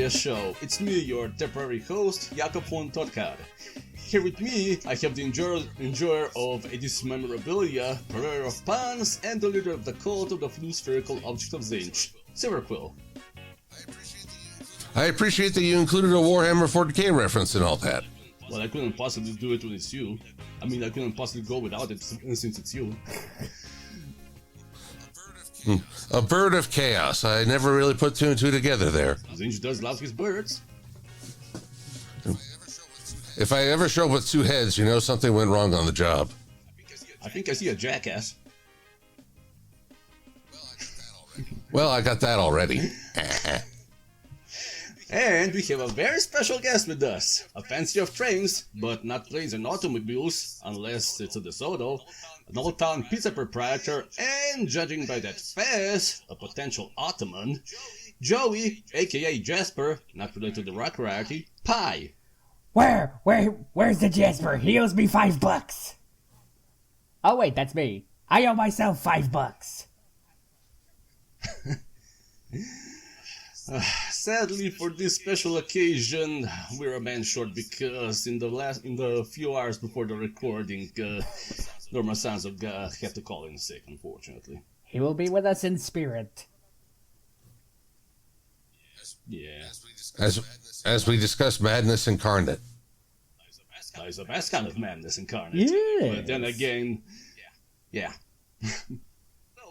Area show. It's me, your temporary host, Jakob Fon Torkar. Here with me, I have the enjoyer of 80s memorabilia, purveyor of puns, and the leader of the cult of the flu spherical object of Zinch, Quill. I appreciate that you included a Warhammer 40k reference and all that. Well, I couldn't possibly do it when it's you. I mean, I couldn't possibly go without it since it's you. A bird of chaos. I never really put two and two together there. Zinch does love his birds. If I ever show with two heads, you know something went wrong on the job. I think I see a jackass. Well, I got that already. And we have a very special guest with us. A fancier of trains, but not planes and automobiles, unless it's a DeSoto, an old-town pizza proprietor, and judging by that face, a potential Ottoman, Joey, aka Jasper, not related to the rock variety, Pie. Where's the Jasper? He owes me $5. Oh wait, that's me. I owe myself $5. Sadly, for this special occasion, we're a man short because in the few hours before the recording, Norma Sanzog had to call in sick, unfortunately. He will be with us in spirit. Yeah. As we discuss madness incarnate. It's the best kind of madness incarnate. Yes. But then again, yeah.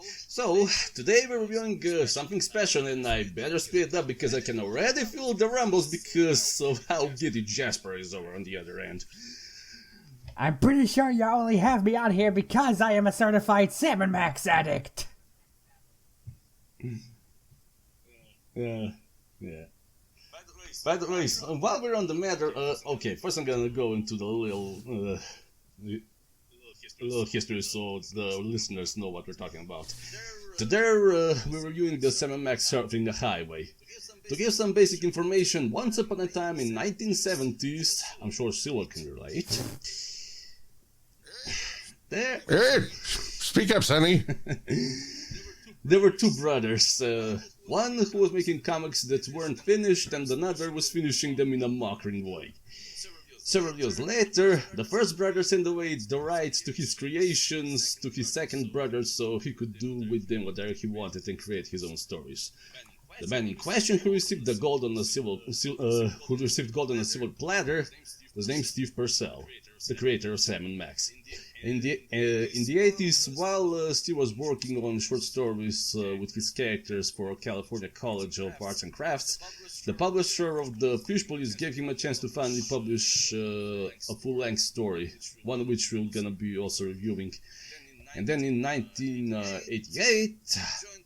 So, today we're reviewing something special, and I better speed it up because I can already feel the rumbles because of how giddy Jasper is over on the other end. I'm pretty sure you only have me on here because I am a certified Salmon Max addict. Yeah. By the way, while we're on the matter, okay, first I'm gonna go into the little history so the listeners know what we're talking about. Today we're reviewing the Salmon Max Surfin the Highway. To give some basic information, once upon a time in 1970s, I'm sure Silla can relate. Hey, speak up, Sonny. There were two brothers, one who was making comics that weren't finished and another was finishing them in a mocking way. Several years later, the first brother sent away the rights to his creations to his second brother so he could do with them whatever he wanted and create his own stories. The man in question who received gold on a silver platter was named Steve Purcell, the creator of Salmon Max. In the 80s, while Steve was working on short stories with his characters for California College of Arts and Crafts, the publisher of the Fish Police gave him a chance to finally publish a full-length story, one of which we're gonna be also reviewing. And then in 1988,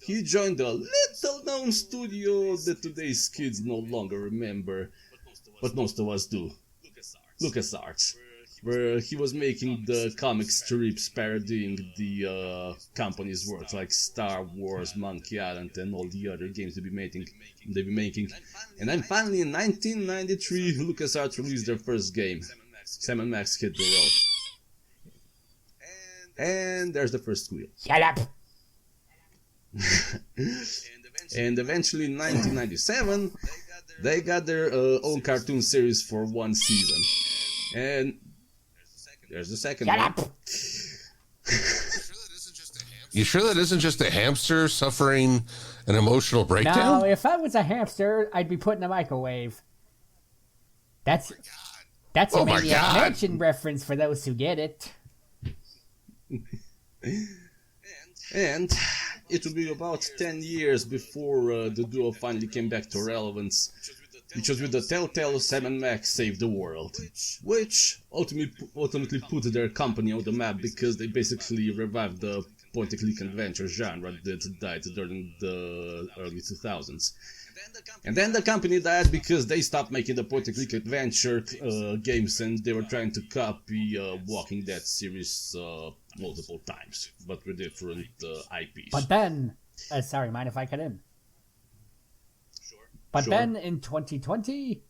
he joined a little-known studio that today's kids no longer remember, but most of us do, LucasArts, where he was making the comic strips parodying the company's works like Star Wars, Monkey Island, and all the other games they'd be making. And then finally in 1993, LucasArts released their first game, Salmon Max Hit the Road. And there's the first Quill. Shut up! And eventually in 1997, they got their own cartoon series for one season. And there's the second Shut one. up! You sure that isn't just a hamster suffering an emotional breakdown? No, if I was a hamster, I'd be put in a microwave. That's a Oh my Maniac God. Mansion reference for those who get it. And it will be about 10 years before the duo finally came back to relevance, which was with the telltale Salmon Max Save the World, which ultimately put their company on the map because they basically revived the point-and-click adventure genre that died during the early 2000s. And then the company died because they stopped making the point-and-click adventure games and they were trying to copy Walking Dead series multiple times, but with different IPs. But then, sorry, mind if I cut in? But Sure. then in 2020,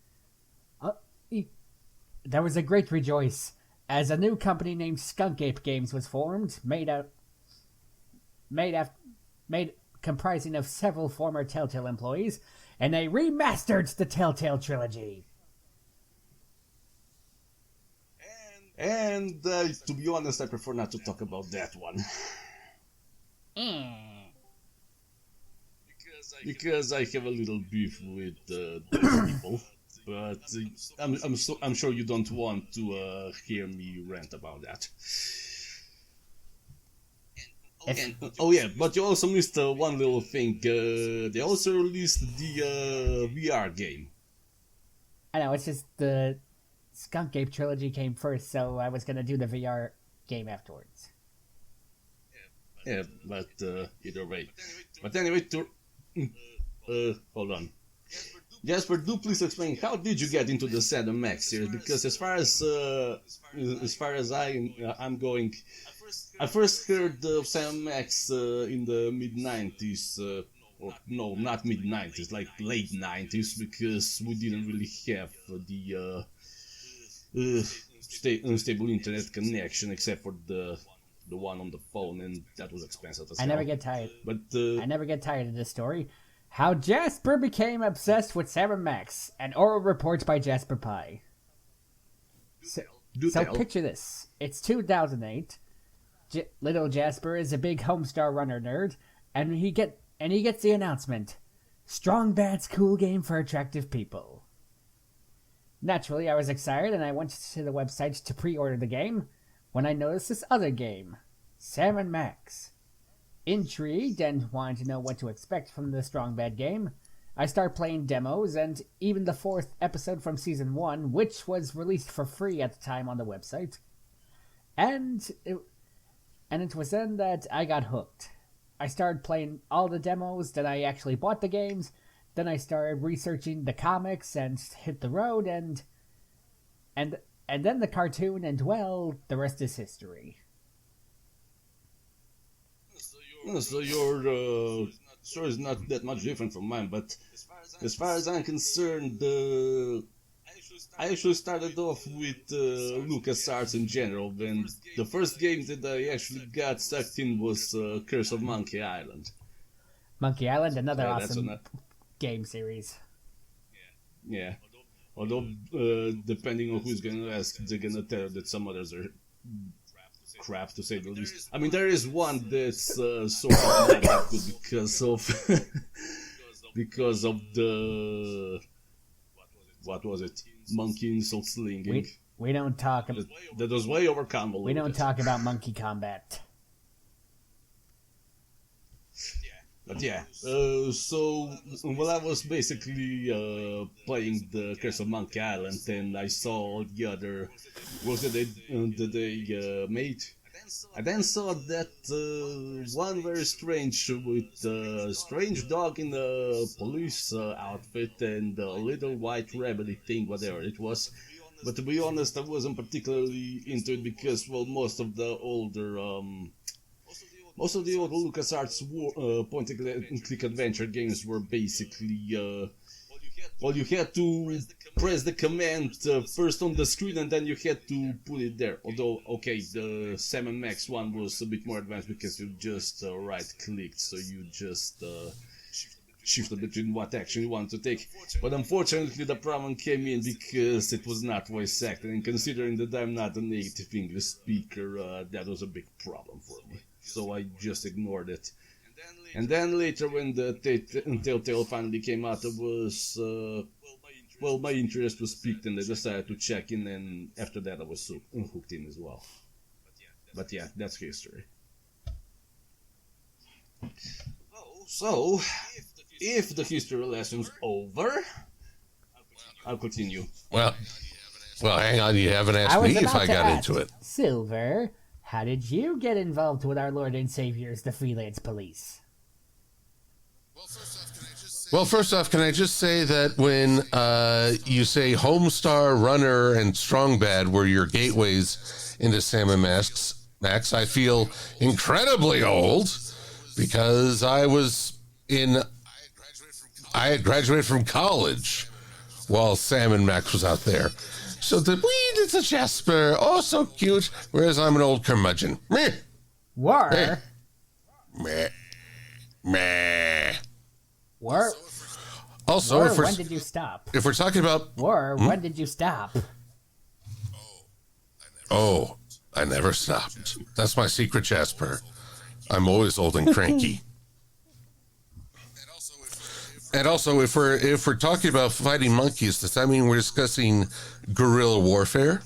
there was a great rejoice as a new company named Skunk Ape Games was formed, comprising of several former Telltale employees, and they remastered the Telltale trilogy. And to be honest, I prefer not to talk about that one. Because I have a little beef with those people. But I'm sure you don't want to hear me rant about that. Oh yeah, but you also missed one little thing. They also released the VR game. I know, it's just the Skunk Ape trilogy came first, so I was gonna do the VR game afterwards. Yeah, but either way. But anyway, hold on. Jasper, do please explain, how did you get into the Sam and Max series? Because as far as I'm going, I first heard of Sam and Max in the mid-90s, or no, not mid-90s, like late 90s, because we didn't really have the stable internet connection, except for the one on the phone, and that was expensive as hell. I never get tired. But I never get tired of this story. How Jasper became obsessed with Sam and Max, an oral report by JasperPie. So picture this. It's 2008. Little Jasper is a big Homestar Runner nerd, and he gets the announcement: Strong Bad's cool game for attractive people. Naturally, I was excited, and I went to the website to pre-order the game when I noticed this other game, Sam and Max. Intrigued and wanting to know what to expect from the Strong Bad game, I start playing demos, and even the 4th episode from Season 1, which was released for free at the time on the website. And it was then that I got hooked. I started playing all the demos, then I actually bought the games, then I started researching the comics and hit the road, and then the cartoon, and well, the rest is history. So your story is not that much different from mine, but as far as I'm concerned, I actually started off with LucasArts in general, and the first game that I actually got sucked in was Curse of Monkey Island. Monkey Island, another awesome game series. Yeah. Although, depending on who's going to ask, they're going to tell you that some others are crap, to say the least. I mean, there is one that's sort of not that good because of the... What was it? Monkey insult slinging. We don't talk about... That was way over convoluted. We don't talk about monkey combat. But yeah, so while I was basically playing the Curse of Monkey Island, and I saw the other works that they made, I then saw that one very strange with a strange dog in a police outfit and a little white rabbit thing, whatever it was. But to be honest, I wasn't particularly into it because, well, most of the older LucasArts point-and-click adventure games were basically, well, you had to press the command first on the screen and then you had to put it there. Although, okay, the Sam and Max one was a bit more advanced because you just right-clicked, so you just shifted between what action you want to take. But unfortunately, the problem came in because it was not voice acted, and considering that I'm not a native English speaker, that was a big problem for me. So I just ignored it. And then later, when the Telltale finally came out, it was, well, my interest was piqued and I decided to check in, and after that I was hooked in as well. But yeah, that's history. So, if the history lesson's over, I'll continue. Well, hang on, you haven't asked me if I got into it. Silver, how did you get involved with our Lord and Saviors, the Freelance Police? Well, first off, can I just say that when you say Homestar Runner and Strong Bad were your gateways into Sam and Max, I feel incredibly old because I had graduated from college while Sam and Max was out there. So the wee little Jasper, oh so cute, whereas I'm an old curmudgeon. Meh. War? Meh. Meh. War? Also, War, when did you stop? If we're talking about War, when did you stop? Oh, I never stopped. That's my secret, Jasper. I'm always old and cranky. And also, if we're talking about fighting monkeys, does that mean we're discussing guerrilla warfare?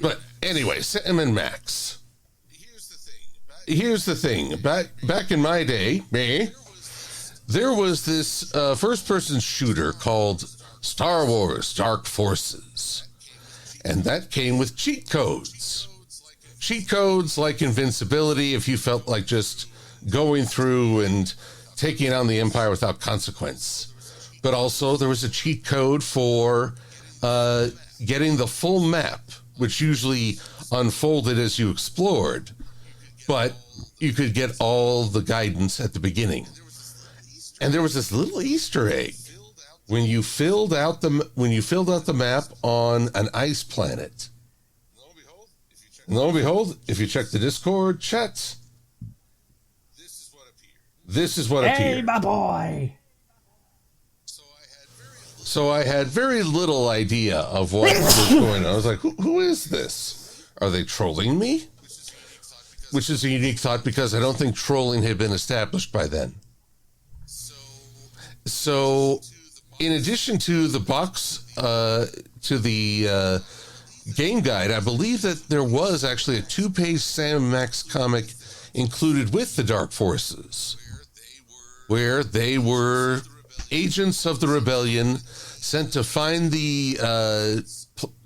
But anyway, Sam and Max. Here's the thing. Back in my day, there was this first-person shooter called Star Wars Dark Forces. And that came with cheat codes. Cheat codes like invincibility if you felt like just going through and taking on the Empire without consequence. But also there was a cheat code for getting the full map, which usually unfolded as you explored. But you could get all the guidance at the beginning. And there was this little Easter egg when you filled out the map on an ice planet. Lo and behold, if you check the Discord chat, this is what appeared. Hey, my boy! So I had very little idea of what was going on. I was like, who is this? Are they trolling me? Which is a unique thought because I don't think trolling had been established by then. So, in addition to the box, to the game guide, I believe that there was actually a 2-page Sam and Max comic included with the Dark Forces, where they were agents of the rebellion sent to find the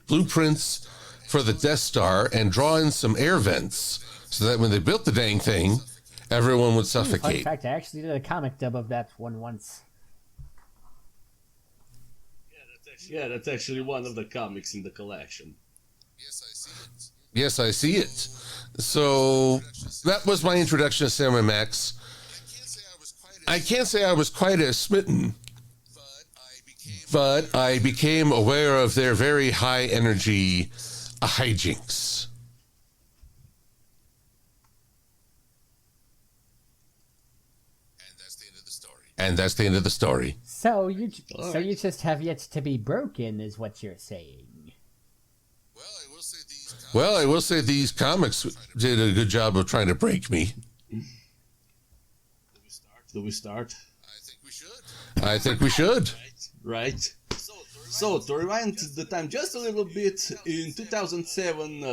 blueprints for the Death Star and draw in some air vents so that when they built the dang thing, everyone would suffocate. Fun fact, I actually did a comic dub of that one once. Yeah, that's actually one of the comics in the collection. Yes, I see it. So that was my introduction to Sam and Max. I can't say I was quite as smitten, but I became aware of their very high energy hijinks. And that's the end of the story. So you just have yet to be broken, is what you're saying. Well, I will say these comics did a good job of trying to break me. Do we start? I think we should. Right. So, to rewind the time just a little bit, in 2007,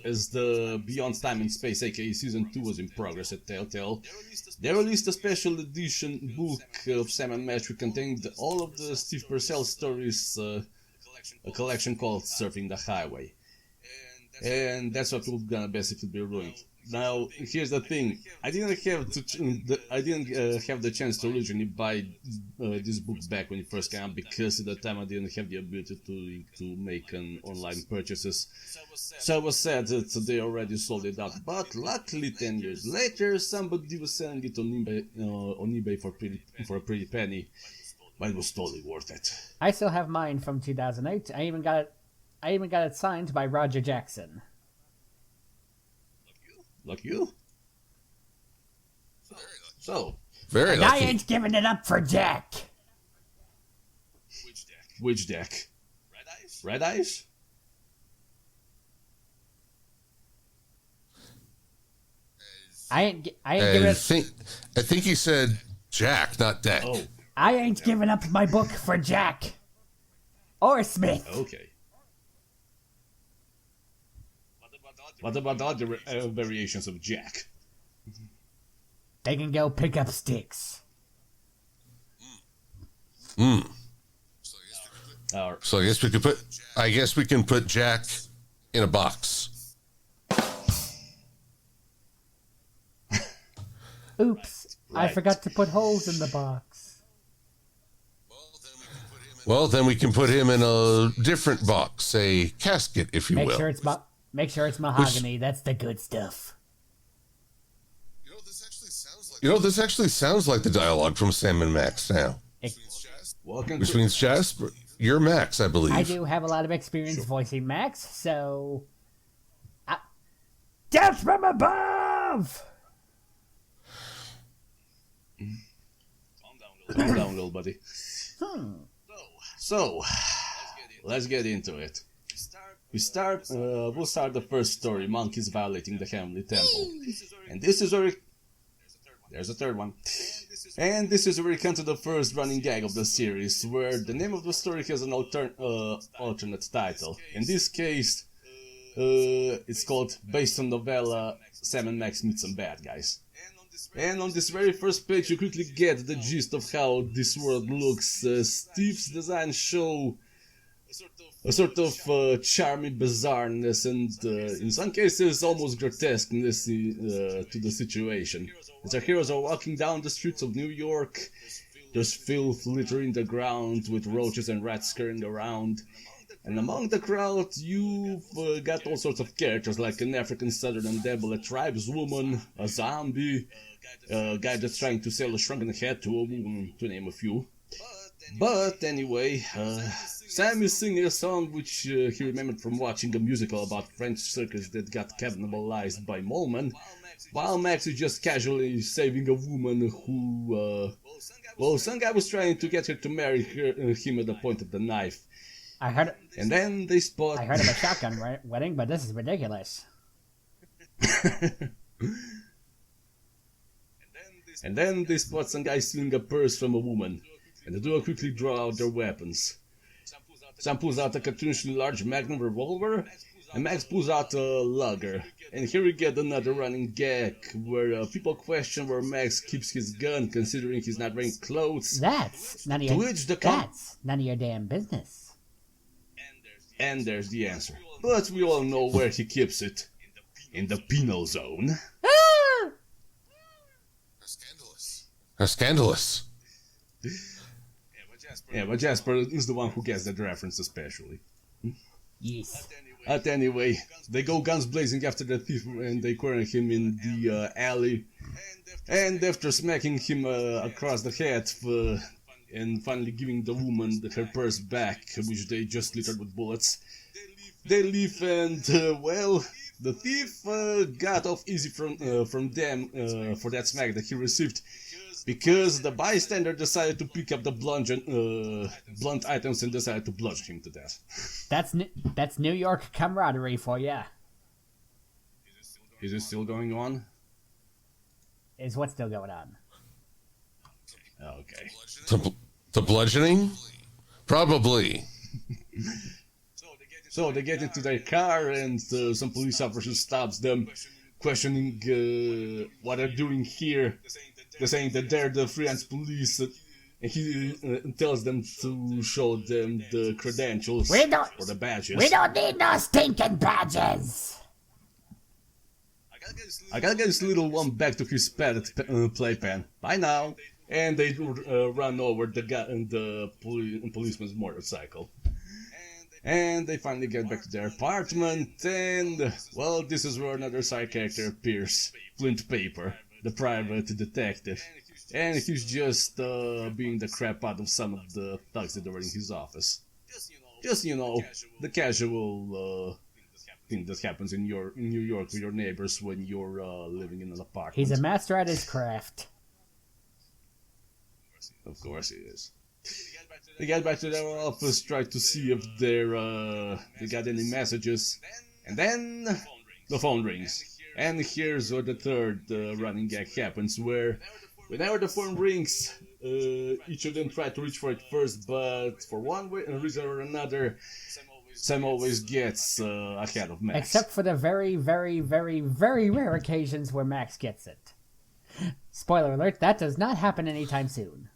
as the Beyond Time and Space, aka Season 2, was in progress at Telltale, they released a special edition book of Sam and Max which contained all of the Steve Purcell stories, a collection called Surfing the Highway. And that's what we're gonna basically be reviewing. Now, here's the thing: I didn't have the chance to originally buy this book back when it first came out because at the time I didn't have the ability to make an online purchases. So I was sad that they already sold it out. But luckily, 10 years later, somebody was selling it on eBay for a pretty penny. But it was totally worth it. I still have mine from 2008. I even got it signed by Roger Jackson. Like you? So. Very lucky. I ain't giving it up for Jack. Which deck? Red Eyes? I ain't giving it. I think he said Jack, not Deck. Oh. I ain't giving up my book for Jack. Or Smith. Okay. What about the other variations of Jack? They can go pick up sticks. So I guess we can put Jack in a box. Oops, right. I forgot to put holes in the box. Well, then we can put him in a different box, a casket, if you will. Make sure it's mahogany. That's the good stuff. This actually sounds like the dialogue from Sam and Max now. Which means Jasper, you're Max, I believe. I do have a lot of experience voicing Max, so... Death from above! Calm down, little buddy. So, let's get into it. We'll start the first story, monkeys violating the Heavenly Temple. And this is where there's a third one. And this is where we come to the first running gag of the series, where the name of the story has an alternate title. In this case, it's called, based on novella, Sam and Max Meet Some Bad Guys. And on this very first page you quickly get the gist of how this world looks. Steve's designs show a sort of charming bizarreness and in some cases almost grotesqueness to the situation. As our heroes are walking down the streets of New York, there's filth littering the ground with roaches and rats scurrying around. And among the crowd, you've got all sorts of characters, like an African Southern devil, a tribeswoman, a zombie, a guy that's trying to sell a shrunken head to a woman, to name a few. But anyway, Sam is singing a song which he remembered from watching a musical about French circus that got cannibalized by Moleman, while Max is just casually saving a woman who, well, some guy was trying to get her to marry him at the point of the knife. And then they spot... I heard of a shotgun wedding, but this is ridiculous. And then they spot some guy stealing a purse from a woman, and the duo quickly draw out their weapons. Sam pulls out a cartoonishly large magnum revolver, and Max pulls out a lugger. And here we get another running gag, where people question where Max keeps his gun, considering he's not wearing clothes. That's none of your damn business. And there's the answer. But we all know where he keeps it. In the penal zone. Scandalous. Yeah, but Jasper is the one who gets that reference especially. Yes. But anyway, they go guns blazing after the thief and they corner him in the alley. And after smacking him across the head and finally giving the woman her purse back, which they just littered with bullets, they leave and, well, the thief got off easy from them for that smack that he received, because the bystander decided to pick up the blunt items and decided to bludgeon him to death. That's New York camaraderie for ya. Is it still going on? Is what still going on? Okay. The bludgeoning? Probably. So they get into their car and some police officer stops them, questioning what they're doing here. They're saying that they're the freelance police, and he tells them to show them the credentials or the badges. We don't need no stinking badges! I gotta get this little one back to his padded playpen. Bye now. And they run over the policeman's motorcycle. And they finally get back to their apartment, and, well, this is where another side character appears. Flint Paper, the private detective. And he's just being the crap out of some of the thugs that are in his office. Just, the casual thing that happens in New York with your neighbors when you're living in an apartment. He's a master at his craft. Of course he is. They get back to their office, try to see if they got any messages, and then the phone rings. And here's where the third running gag happens, where whenever the phone rings, each of them try to reach for it first, but for one reason or another, Sam always gets ahead of Max. Except for the very, very, very, very rare occasions where Max gets it. Spoiler alert, that does not happen anytime soon.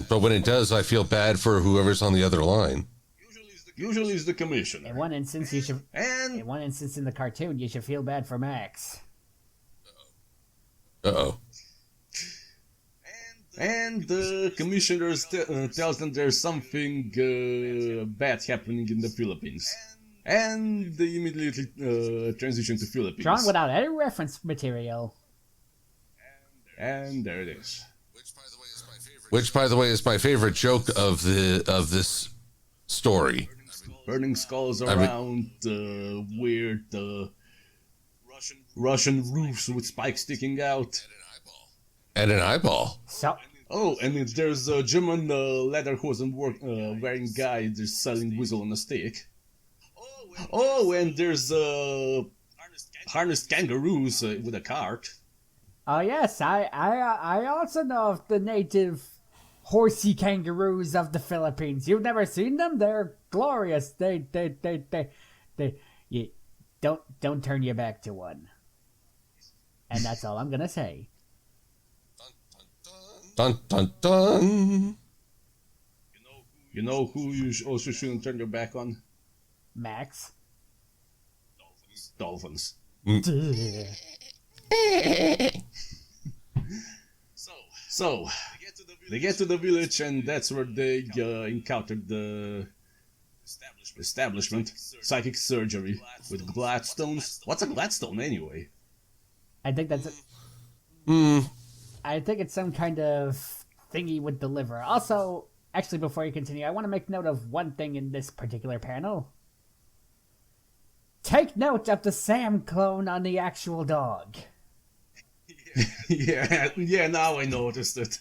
But when it does, I feel bad for whoever's on the other line. Usually it's the commissioner. In one instance, in the cartoon, you should feel bad for Max. Uh-oh. And the commissioner tells them there's something bad happening in the Philippines. And they immediately transition to Philippines. Drawn without any reference material. And there it is. Which, by the way, is my favorite joke of this story. Burning skulls around weird Russian roofs with spikes sticking out. And an eyeball. So, Oh, and there's a German lederhosen wearing guy that's selling whistle on a stick. Oh, and there's harnessed kangaroos with a cart. oh yes, I also know of the native horsey kangaroos of the Philippines. You've never seen them? They're glorious. They you don't turn your back to one. And that's all I'm gonna say. Dun dun dun. You know who you also shouldn't turn your back on? Max. Dolphins. So, they get to the village, and that's where they encountered the establishment, psychic surgery with gladstones. What's a gladstone anyway? I think that's it. I think it's some kind of thingy with the liver. Also, actually, before you continue, I want to make note of one thing in this particular panel. Take note of the Sam clone on the actual dog. yeah, now I noticed it.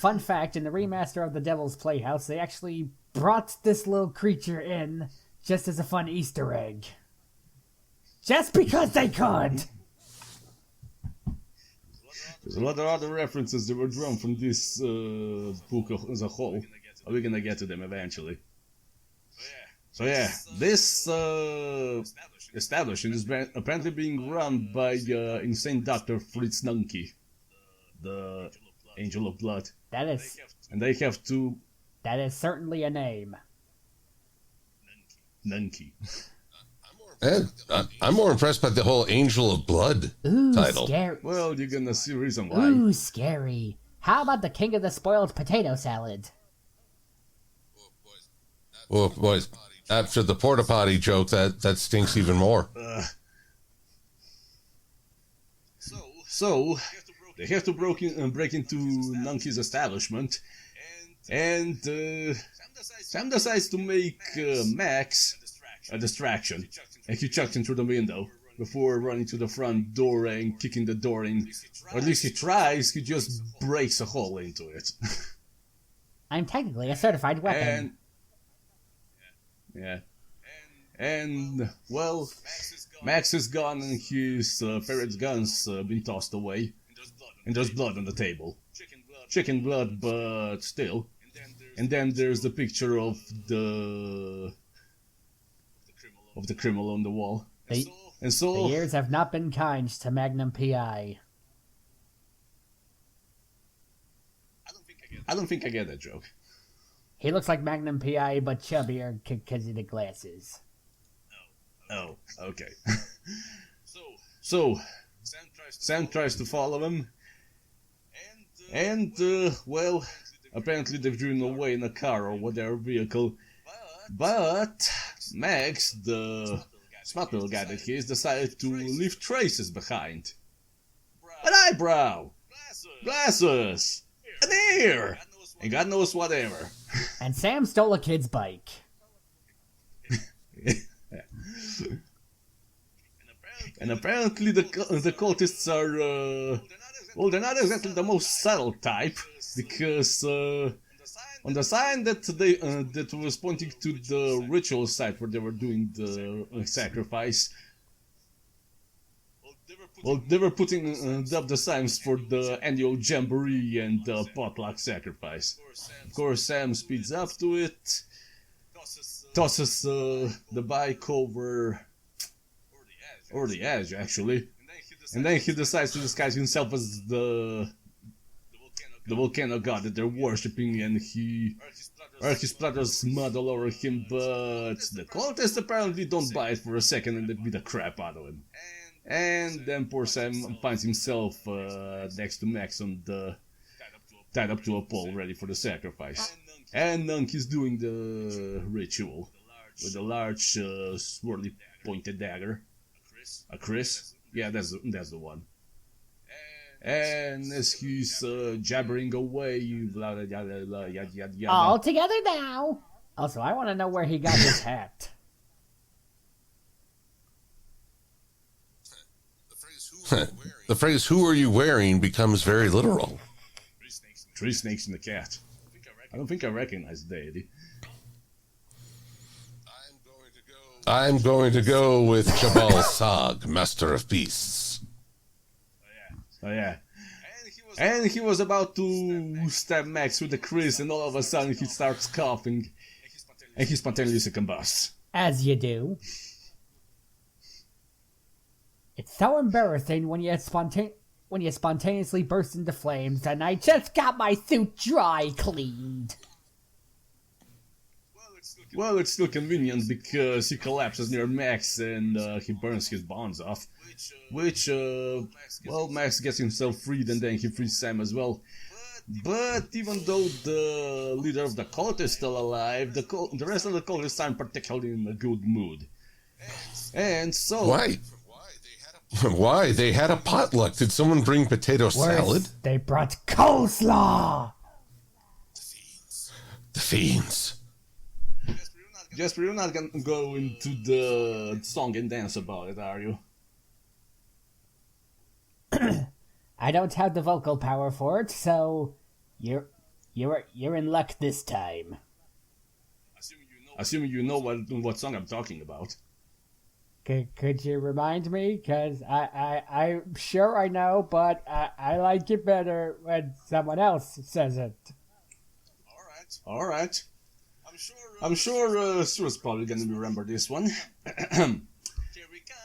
Fun fact, in the remaster of The Devil's Playhouse, they actually brought this little creature in just as a fun Easter egg. Just because they could! There's a lot of other references that were drawn from this book as a whole. We're gonna get to them eventually. So yeah, this establishment is apparently being run by insane Dr. Fritz Nunke, the Angel of Blood. That is... And they have to... That is certainly a name. Nunke. I'm more impressed by the whole Angel of Blood title. Scary. Well, you're gonna see a reason why. Ooh, scary. How about the king of the spoiled potato salad? Oh, boys. After the porta potty joke, that stinks even more. So they have to break into Nunke's establishment, and Sam decides to make Max a distraction, and he chucks him through the window before running to the front door and kicking the door in. Or at least he tries. He just breaks a hole into it. I'm technically a certified weapon. And well, Max is gone and his ferret's gun's been tossed away. And there's blood on the table. Chicken blood, but still. And then there's the picture of the criminal on the wall. And so the years have not been kind to Magnum P.I. I don't think I get that joke. He looks like Magnum P.I. but chubbier because of the glasses. Oh, okay. So, Sam tries to follow him, and, well, apparently they've driven away in a car or whatever vehicle, but Max, the smart little guy that he is, decided to leave traces behind. An eyebrow! Glasses! An ear! And God knows whatever. And Sam stole a kid's bike. And apparently the cultists are, well, they're not exactly the most subtle type, because on the sign that that was pointing to the ritual site where they were doing the sacrifice, well, they were putting up the signs for the annual jamboree and the potluck sacrifice. Of course, Sam speeds up to it, tosses the bike over the edge, actually, and then he decides to disguise himself as the volcano god that they're worshipping, and he splatters mud all over him, but the cultists apparently don't buy it for a second and they beat the crap out of him. And then poor Sam finds himself next to Max tied up to a pole, ready for the sacrifice. And Nunky's doing the ritual with a large, swirly pointed dagger. A Chris? Yeah, that's the one. And as he's jabbering away, blah, yada, yada, yada, yada. All together now. Also, I want to know where he got his hat. The phrase "who are you wearing" the phrase "Who are you wearing?" becomes very literal. 3 snakes and a cat. I don't think I recognize the deity. I'm going to go with Jabal Sag, Master of Beasts. Oh yeah. And he was about to stab Max with the Chris, and all of a sudden he starts coughing, and he spontaneously combusts. As you do. It's so embarrassing when you spontaneously burst into flames, and I just got my suit dry cleaned. Well, it's still convenient because he collapses near Max and he burns his bonds off. Which, well, Max gets himself freed and then he frees Sam as well. But even though the leader of the cult is still alive, the rest of the cultists aren't particularly in a good mood. And so... Why? Why? They had a potluck. Did someone bring potato salad? They brought coleslaw! The fiends. Jasper, you're not gonna go into the song and dance about it, are you? I don't have the vocal power for it, so you're in luck this time. Assuming you know what song I'm talking about. Could you remind me? Because I'm sure I know, but I like it better when someone else says it. Alright. I'm sure Stuart's probably gonna remember this one.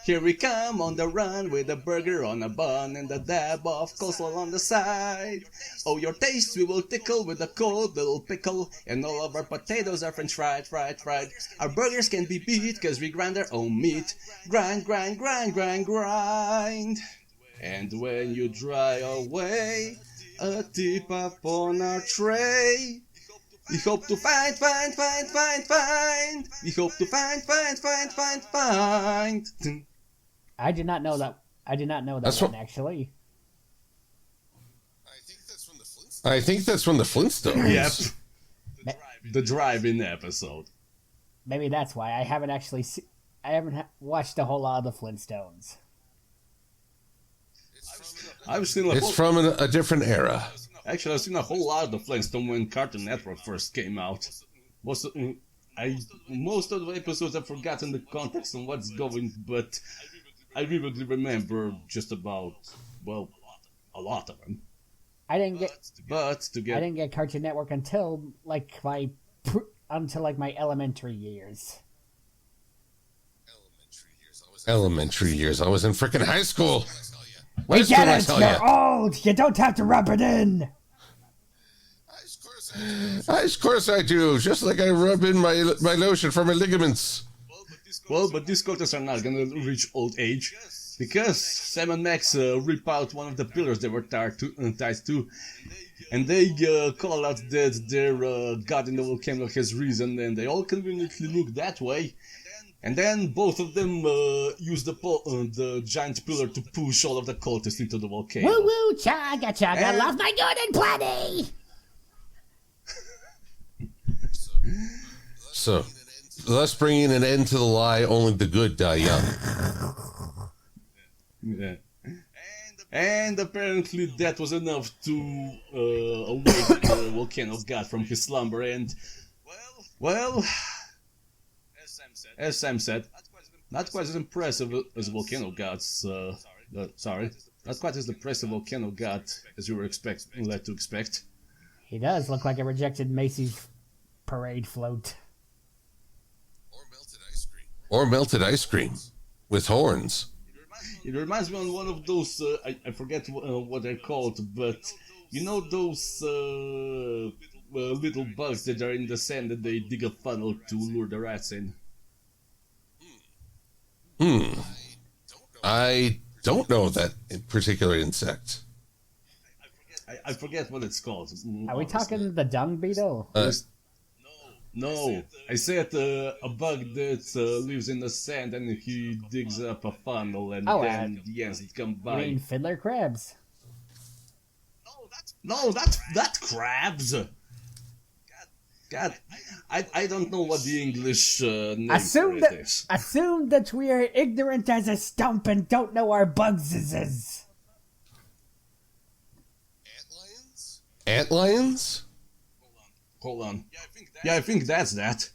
Here we come on the run with a burger on a bun and a dab of coleslaw on the side. Oh, your taste we will tickle with a cold little pickle, and all of our potatoes are french fried. Our burgers can be beat cause we grind our own meat. Grind. And when you dry away, a tip up on our tray. We hope to find. We hope to find. I did not know that. That's one, actually. I think that's from the Flintstones. Yep. The drive-in episode. Maybe that's why I haven't actually watched a whole lot of the Flintstones. It's from a different era. Actually, I've seen a whole lot of the Flintstones when Cartoon Network first came out. Most of the episodes I've forgotten the context and what's going, but I vividly remember just about, well, a lot of them. I didn't get Cartoon Network until my elementary years. Elementary years. I was in frickin' high school. We get it! You're old! You don't have to rub it in! Of course I do. Just like I rub in my lotion for my ligaments. Well, but these cultists are not gonna reach old age. Because Sam and Max rip out one of the pillars they were tied to. And they call out that their god in the volcano has risen. And they all conveniently look that way. And then both of them use the giant pillar to push all of the cultists into the volcano. Woo woo, chaga, love my good and plenty! So, thus bringing an end to the lie, only the good die young. Yeah. And apparently that was enough to awake the volcano god from his slumber. And, well, as Sam said, not quite as impressive as volcano gods. Not quite as impressive volcano god as you were led to expect. He does look like a rejected Macy's parade float. Or melted ice cream with horns. It reminds me of one of those, I forget what they're called, but you know those little bugs that are in the sand that they dig a funnel to lure the rats in? I don't know that particular insect. I forget what it's called. Are we talking the dung beetle? No, I said a bug that lives in the sand and he digs up a funnel and then the ants come by. You mean fiddler crabs? No, that's crabs. God, I don't know what the English name for it is. Assume that we are ignorant as a stump and don't know our bugs is. Antlions? Hold on. Yeah, I think that's that.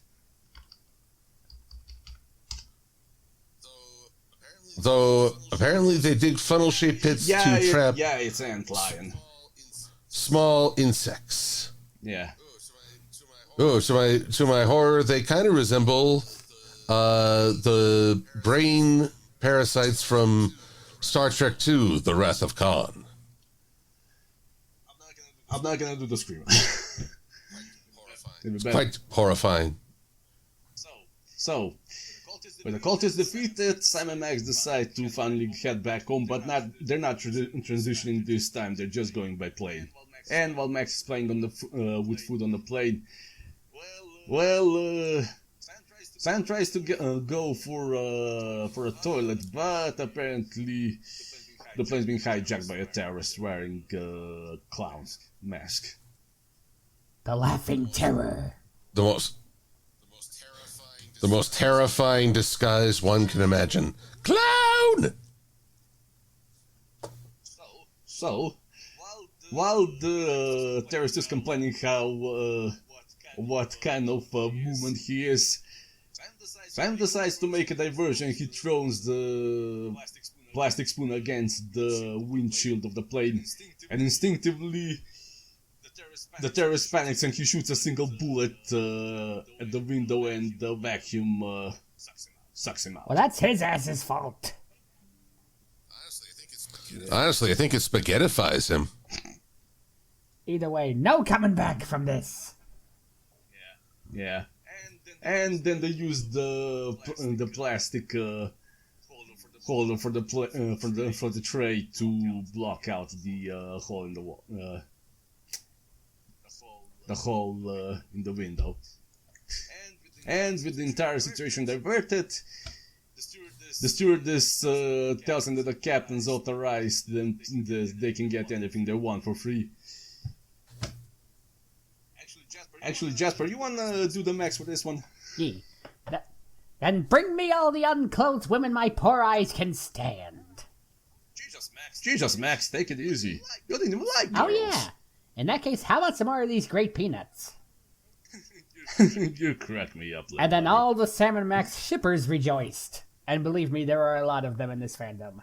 Though apparently they dig funnel-shaped pits to trap it's antlion. small insects. Yeah. Oh, to my horror, they kind of resemble the brain parasites from Star Trek II, The Wrath of Khan. I'm not gonna do the scream. Quite horrifying. So, when the cult is defeated, Sam and Max decide to finally head back home, but they're not transitioning this time, they're just going by plane. And while Max is playing on the with food on the plane, Sam tries to go for a toilet, but apparently the plane's being hijacked by a terrorist wearing a clown mask. The Laughing Terror. The most terrifying disguise one can imagine. Clown! So, while the terrorist is complaining how what kind of movement he is, Sam decides to make a diversion. He throws the plastic spoon against the windshield of the plane, and instinctively the terrorist panics and he shoots a single bullet at the window, and the vacuum sucks him out. Well, that's his ass's fault. Honestly, I think it spaghettifies him. Either way, no coming back from this. Yeah. And then they use the plastic holder for the tray to block out the hole in the wall, the hole in the window. And with the entire situation diverted, the stewardess tells them that the captain's authorized them they can get anything they want for free. Actually, Jasper, you wanna do the max for this one? Yeah. Then bring me all the unclothed women my poor eyes can stand. Jesus, Max, take it easy. You didn't even like girls. Oh yeah. In that case, how about some more of these great peanuts? You crack me up. And then buddy. All the Sam and Max shippers rejoiced. And believe me, there are a lot of them in this fandom.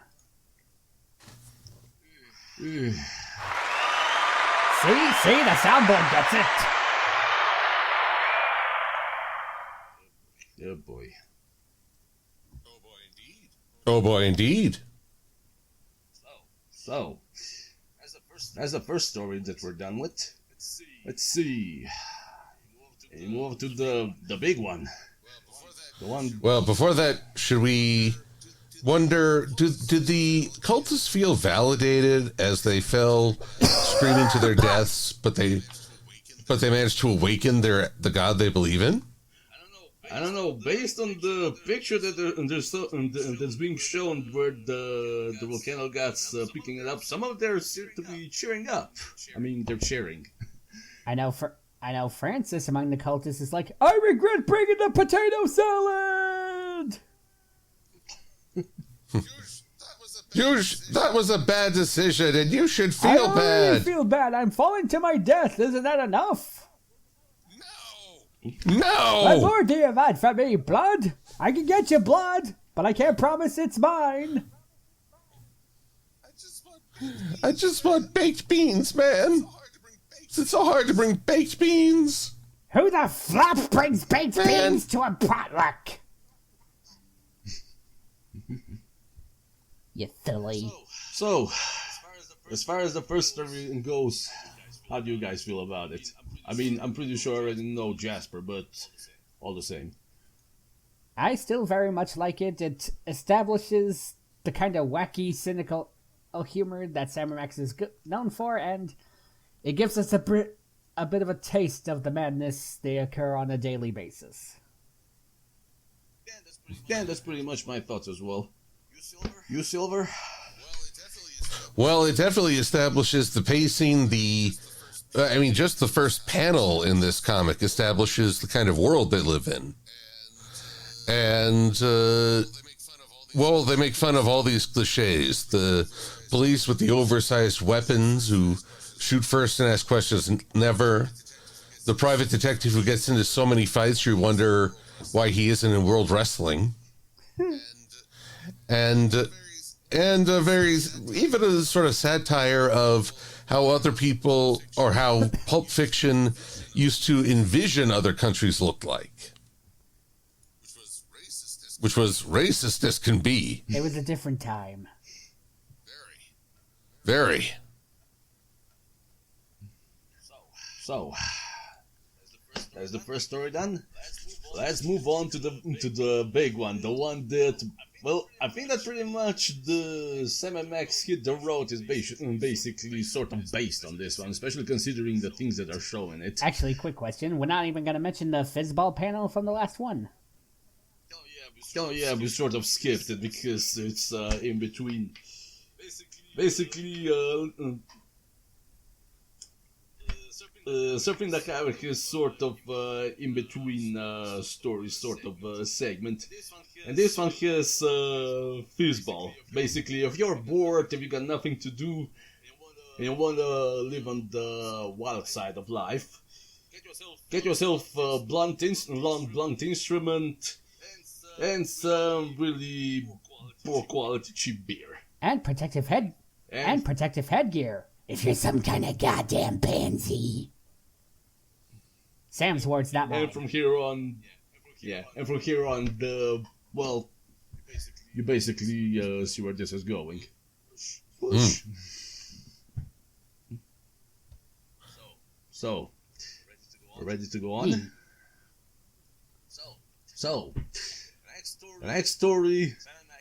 See, the soundboard gets it. Oh boy. Oh boy, indeed. So, as the first story that we're done with, let's see. We move to the big one. The one. Well, before that, should we wonder, did the cultists feel validated as they fell screaming to their deaths, but they managed to awaken the god they believe in? I don't know. Based on the picture that's being shown where the volcano gods picking it up, some of them seem to be cheering up. I mean, they're cheering. I know Francis among the cultists is like, I regret bringing the potato salad! That was a bad decision, and you should feel I don't bad. Really feel bad. I'm falling to my death. Isn't that enough? No! What more do you want from me, blood? I can get you blood, but I can't promise it's mine. I just want baked beans, man. It's so hard to bring baked beans. Who the flop brings baked beans to a potluck? You silly. So, as far as the first story goes, how do you guys feel about it? I mean, I'm pretty sure I already know Jasper, but all the same. I still very much like it. It establishes the kind of wacky, cynical humor that Sam and Max is known for, and it gives us a bit of a taste of the madness they occur on a daily basis. Yeah, that's pretty much my thoughts as well. You, Silver? Well, it definitely establishes the pacing, just the first panel in this comic establishes the kind of world they live in. And, they make fun of all these cliches. The police with the oversized weapons who Shoot first and ask questions never. The private detective who gets into so many fights you wonder why he isn't in World Wrestling. and a very, even a sort of satire of how other people, or how Pulp Fiction used to envision other countries looked like. Which was racist as can be. It was a different time. Very. So, that's the first story done. Let's move on to the big one, the one that, well, I think that pretty much the Sam & Max Hit the Road is basically sort of based on this one, especially considering the things that are shown in it. Actually, quick question. We're not even going to mention the Fizzball panel from the last one. Oh yeah, we sort of skipped it because it's in between. Basically, Surfin the Highway is sort of in between stories, sort of segment. And this one has Fizzball. Basically, if you're bored, if you got nothing to do, and you want to live on the wild side of life, get yourself a long blunt instrument and some really poor quality cheap beer. And protective headgear. If you're some kind of goddamn pansy. Sam's words, not mine. And from here on, well, you basically see where this is going. So, we're ready to go on? So, the next story,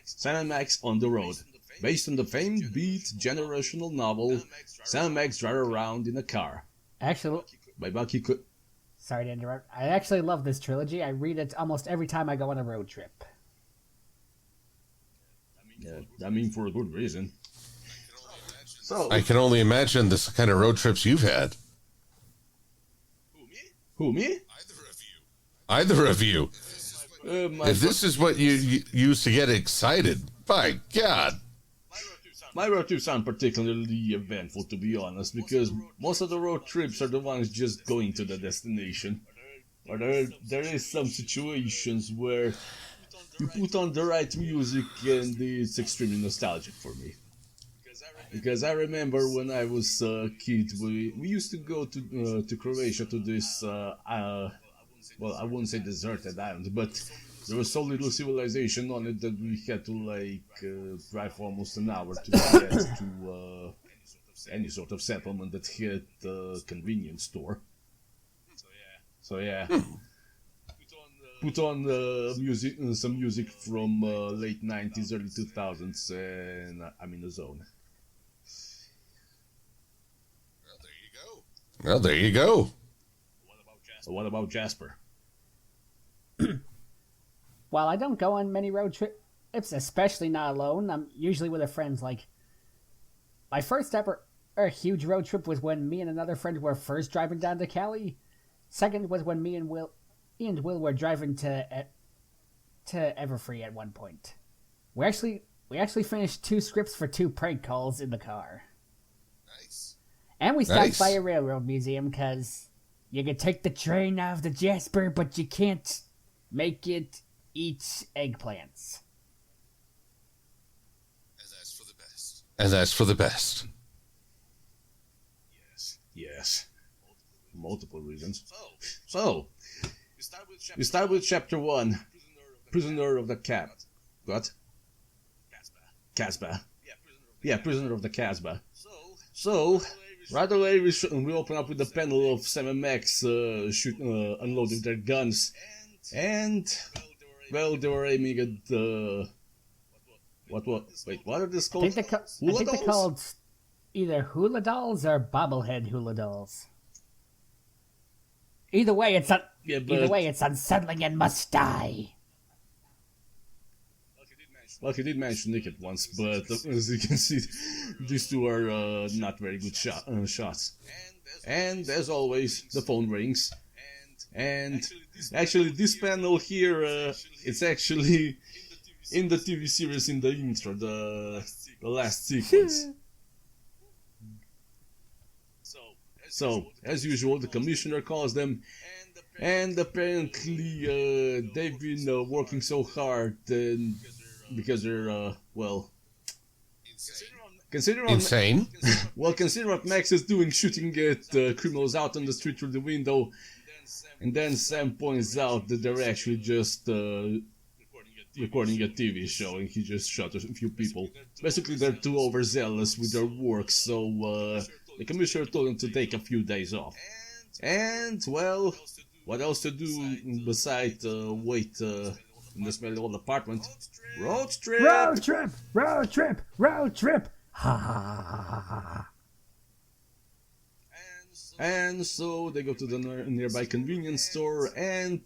Sam & Max on the Road. Based on the famed beat generational novel, Sam & Max drive around in a car. Actually, by Bucky Cook. Sorry to interrupt. I actually love this trilogy. I read it almost every time I go on a road trip. Yeah, I mean for a good reason. So I can only imagine this kind of road trips you've had. Who, me? Either of you. If this is what you used to get excited, by God. My road trips aren't particularly eventful, to be honest, because most of the road trips are the ones just going to the destination. Or there is some situations where you put on the right music and it's extremely nostalgic for me. Because I remember when I was a kid, we used to go to Croatia to this, well, I wouldn't say deserted island, but there was so little civilization on it that we had to drive almost an hour to get to any sort of settlement that had a convenience store. So yeah, put on music, some music from late 90s, early 2000s, and I'm in the zone. Well, there you go. So what about Jasper? While I don't go on many road trips, especially not alone, I'm usually with a friend. Like, my first ever huge road trip was when me and another friend were first driving down to Cali. Second was when me and Will were driving to Everfree at one point. We actually finished 2 scripts for 2 prank calls in the car. Nice. And we stopped by a railroad museum because you could take the train out of the Jasper, but you can't make it eat eggplants. And that's for the best. Yes. Multiple reasons. So, we start with chapter 1. Prisoner of the What? Casbah. Yeah, Prisoner of the Casbah. So, right away we open up with the panel of Sam & Max unloading their guns. And, well, they were aiming at the... What are these called? I think they're called either hula dolls or bobblehead hula dolls. Either way, it's unsettling and must die. Well, he did mention Nicket once, but as you can see, these two are not very good shots. And as always, the phone rings. And actually, this panel here, it's actually in the TV series in the intro, the last sequence. So, as usual, the commissioner calls them, and apparently they've been working so hard because they're, well... Insane. Consider what Max is doing, shooting at criminals out on the street through the window. And then Sam points out that they're actually just recording a TV show, and he just shot a few people. Basically, they're too overzealous with their work, so the commissioner told them to take a few days off. And, well, what else to do besides wait in this smelly old apartment? Road trip! Road trip! Road trip! Road trip! Ha ha ha ha ha. And so they go to the nearby convenience store, and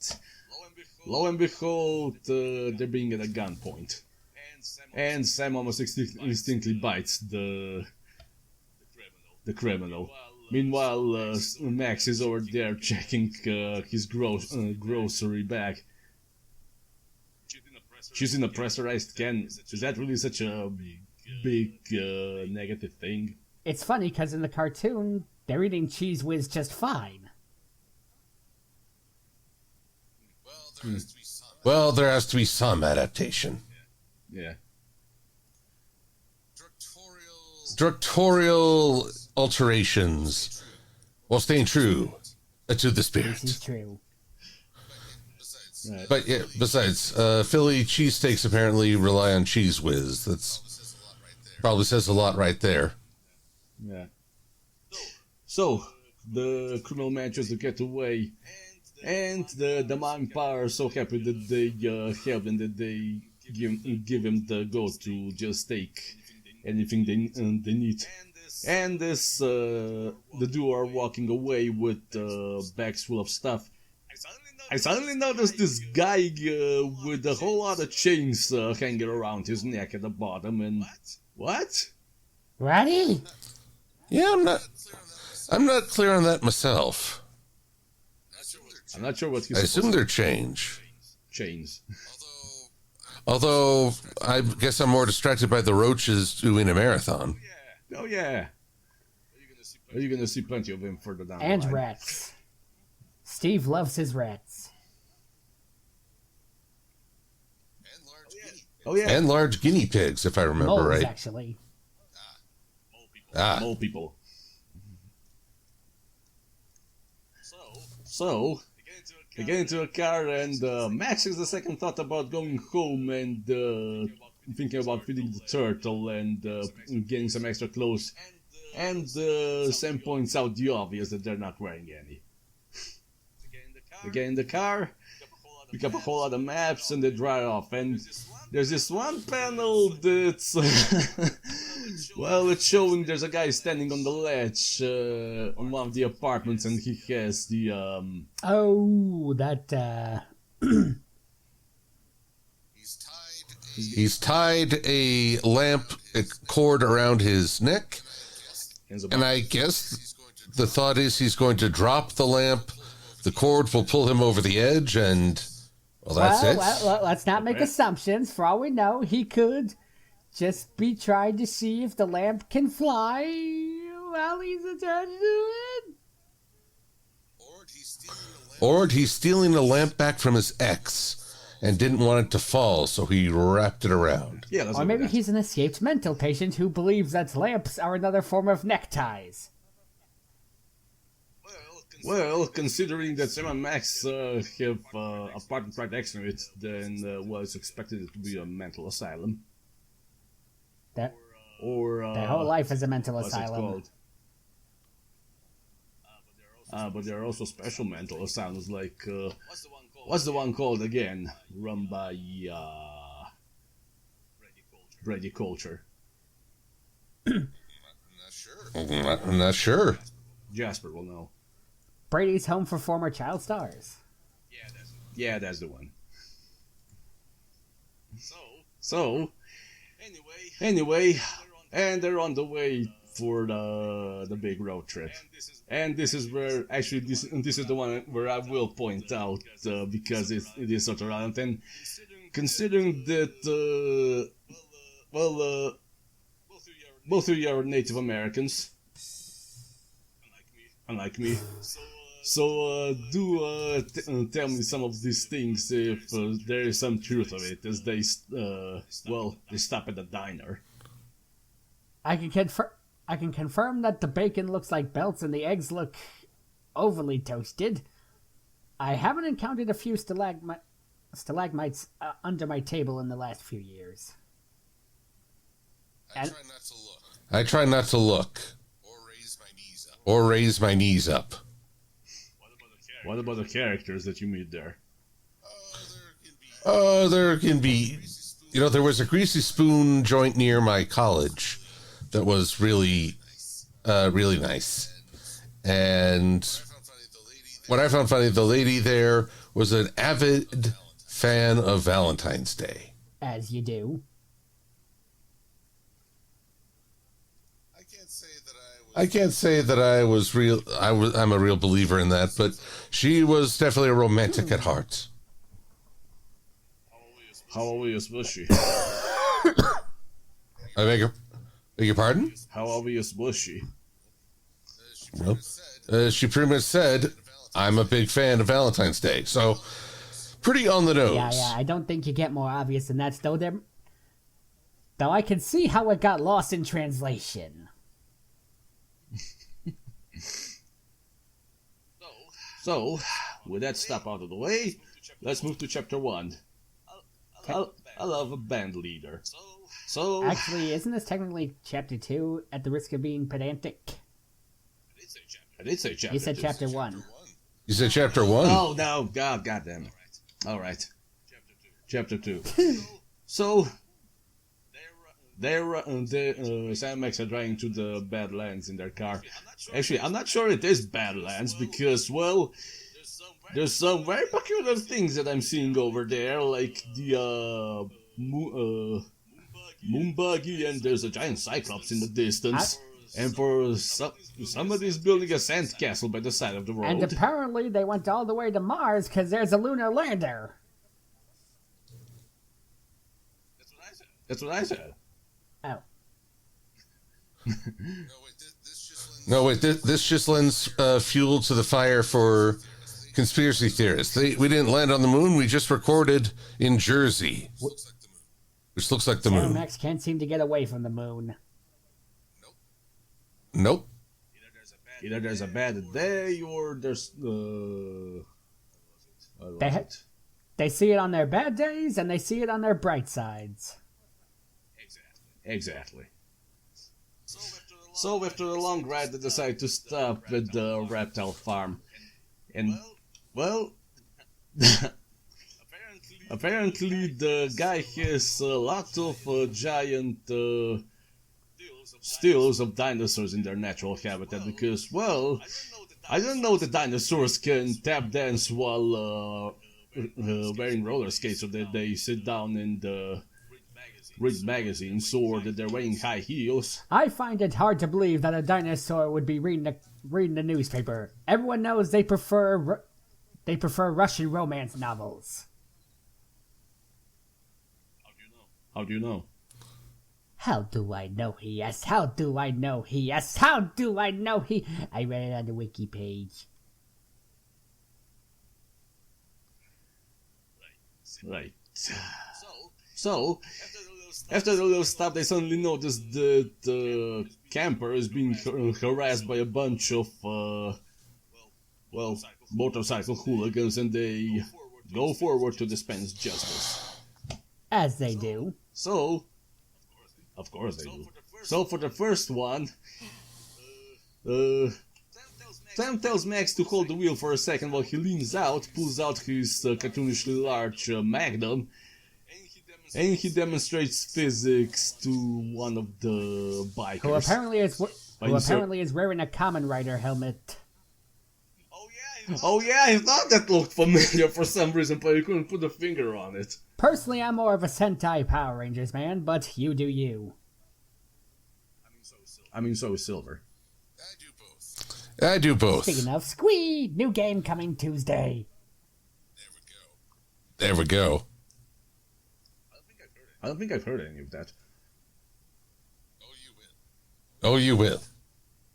lo and behold, they're being at a gunpoint. And Sam almost instinctively bites the criminal. Meanwhile, Max is over there checking his grocery bag. She's in a pressurized can. Is that really such a big negative thing? It's funny because in the cartoon, they're eating Cheese Whiz just fine. Well, there has to be some adaptation. Yeah. Directorial alterations while staying true to the spirit. This is true. Right. But yeah, besides, Philly cheesesteaks apparently rely on Cheese Whiz. That's probably says a lot right there. Yeah. So, the criminal manages to get away, and the mom are so happy that they have him that they give him the go to just take anything they need. And this the duo are walking away with bags full of stuff. I suddenly noticed this guy with a whole lot of chains hanging around his neck at the bottom, and what? Ready? Yeah, I'm not clear on that myself. I'm not sure what he's. I assume they're chains. Although I guess I'm more distracted by the roaches doing a marathon. Oh yeah. You're gonna see plenty of him further down And the line. rats. Steve loves his rats. Oh yeah. And large guinea pigs, if I remember Moles, right. actually. Mole people. So, they get into a car, and Max has the second thought about going home and thinking about feeding the turtle and getting some extra clothes. And Sam points out the obvious that they're not wearing any. They get in the car, pick up a whole lot of maps, and they drive off. And there's this one panel that's... well, it's showing there's a guy standing on the ledge on one of the apartments, and he has the... Oh, that... He's tied a lamp cord around his neck, and I guess the thought is he's going to drop the lamp, the cord will pull him over the edge, and... Well, that's it. Well, let's not make assumptions. For all we know, he could just be trying to see if the lamp can fly while he's attached to it. Or he's stealing the lamp back from his ex and didn't want it to fall, so he wrapped it around. Yeah, that's or what maybe it is. he's an escaped mental patient who believes that lamps are another form of neckties. Well, considering that Sam and Max have apartment right next to it, then was expected it to be a mental asylum. That Or their whole life is a mental what's it asylum. called? But there are also special mental asylums, like what's the one called again? Run by Brady Culture. I'm not sure. Jasper will know. Brady's Home for Former Child Stars. Yeah, that's the one. So, anyway, and they're on the way for the big road trip. And this is where, actually, this is the one where I will point out, because it is such a relevant, and considering that, both of you are Native Americans, unlike me. So do tell me some of these things if there is some truth of it, as they they stop at the diner. I can confirm that the bacon looks like belts and the eggs look overly toasted. I haven't encountered a few stalagmites under my table in the last few years. I try not to look. Or raise my knees up. What about the characters that you meet there? There can be... there was a greasy spoon joint near my college that was really nice. And what I found funny, the lady there was an avid fan of Valentine's Day. As you do. I can't say that I'm a real believer in that, but she was definitely a romantic at heart. How obvious was she? I beg your pardon? How obvious was she? Well, she pretty much said, I'm a big fan of Valentine's Day, so pretty on the nose. Yeah, I don't think you get more obvious than that, though I can see how it got lost in translation. So, with that step out of the way, let's move to chapter 1. I love a band leader. So... Actually, isn't this technically chapter 2, at the risk of being pedantic? I did say chapter 2. You said chapter 1. You said chapter 1? Oh, no, God damn it. Alright. Chapter 2. So... Sam Max are driving to the Badlands in their car. Actually, I'm not sure it is Badlands because, well, there's some very peculiar things that I'm seeing over there, like the moon buggy, and there's a giant cyclops in the distance. And for somebody's building a sandcastle by the side of the road. And apparently they went all the way to Mars because there's a lunar lander. That's what I said. Oh. No, wait, this just lends fuel to the fire for conspiracy theorists. We didn't land on the moon, we just recorded in Jersey. Which looks like the moon. Max can't seem to get away from the moon. Nope. Either there's a bad day or there's... They see it on their bad days and they see it on their bright sides. Exactly. So after a long ride, they decide to stop at the reptile farm. And, well, apparently the guy has a lot of giant stills of dinosaurs in their natural habitat because, well, I didn't know that dinosaurs can tap dance while wearing roller skates, so that they sit down in the read magazines or that they're wearing high heels. I find it hard to believe that a dinosaur would be reading the newspaper. Everyone knows they prefer Russian romance novels. How do you know? How do I know he? Yes, how do I know he? Yes, how do I know he? I read it on the wiki page. Right. So, after the little stop, they suddenly notice that the camper is being harassed by a bunch of, motorcycle hooligans, and they go forward to dispense justice. As they do. So, of course they do. So for the first one, Sam tells Max to hold the wheel for a second while he leans out, pulls out his cartoonishly large Magnum, and he demonstrates physics to one of the bikers. Who apparently is wearing a Kamen Rider helmet. Oh yeah, I thought that looked familiar for some reason, but you couldn't put a finger on it. Personally, I'm more of a Sentai Power Rangers man, but you do you. I mean, so is Silver. I do both. Speaking of, squee! New game coming Tuesday. There we go. I don't think I've heard any of that. Oh, you will.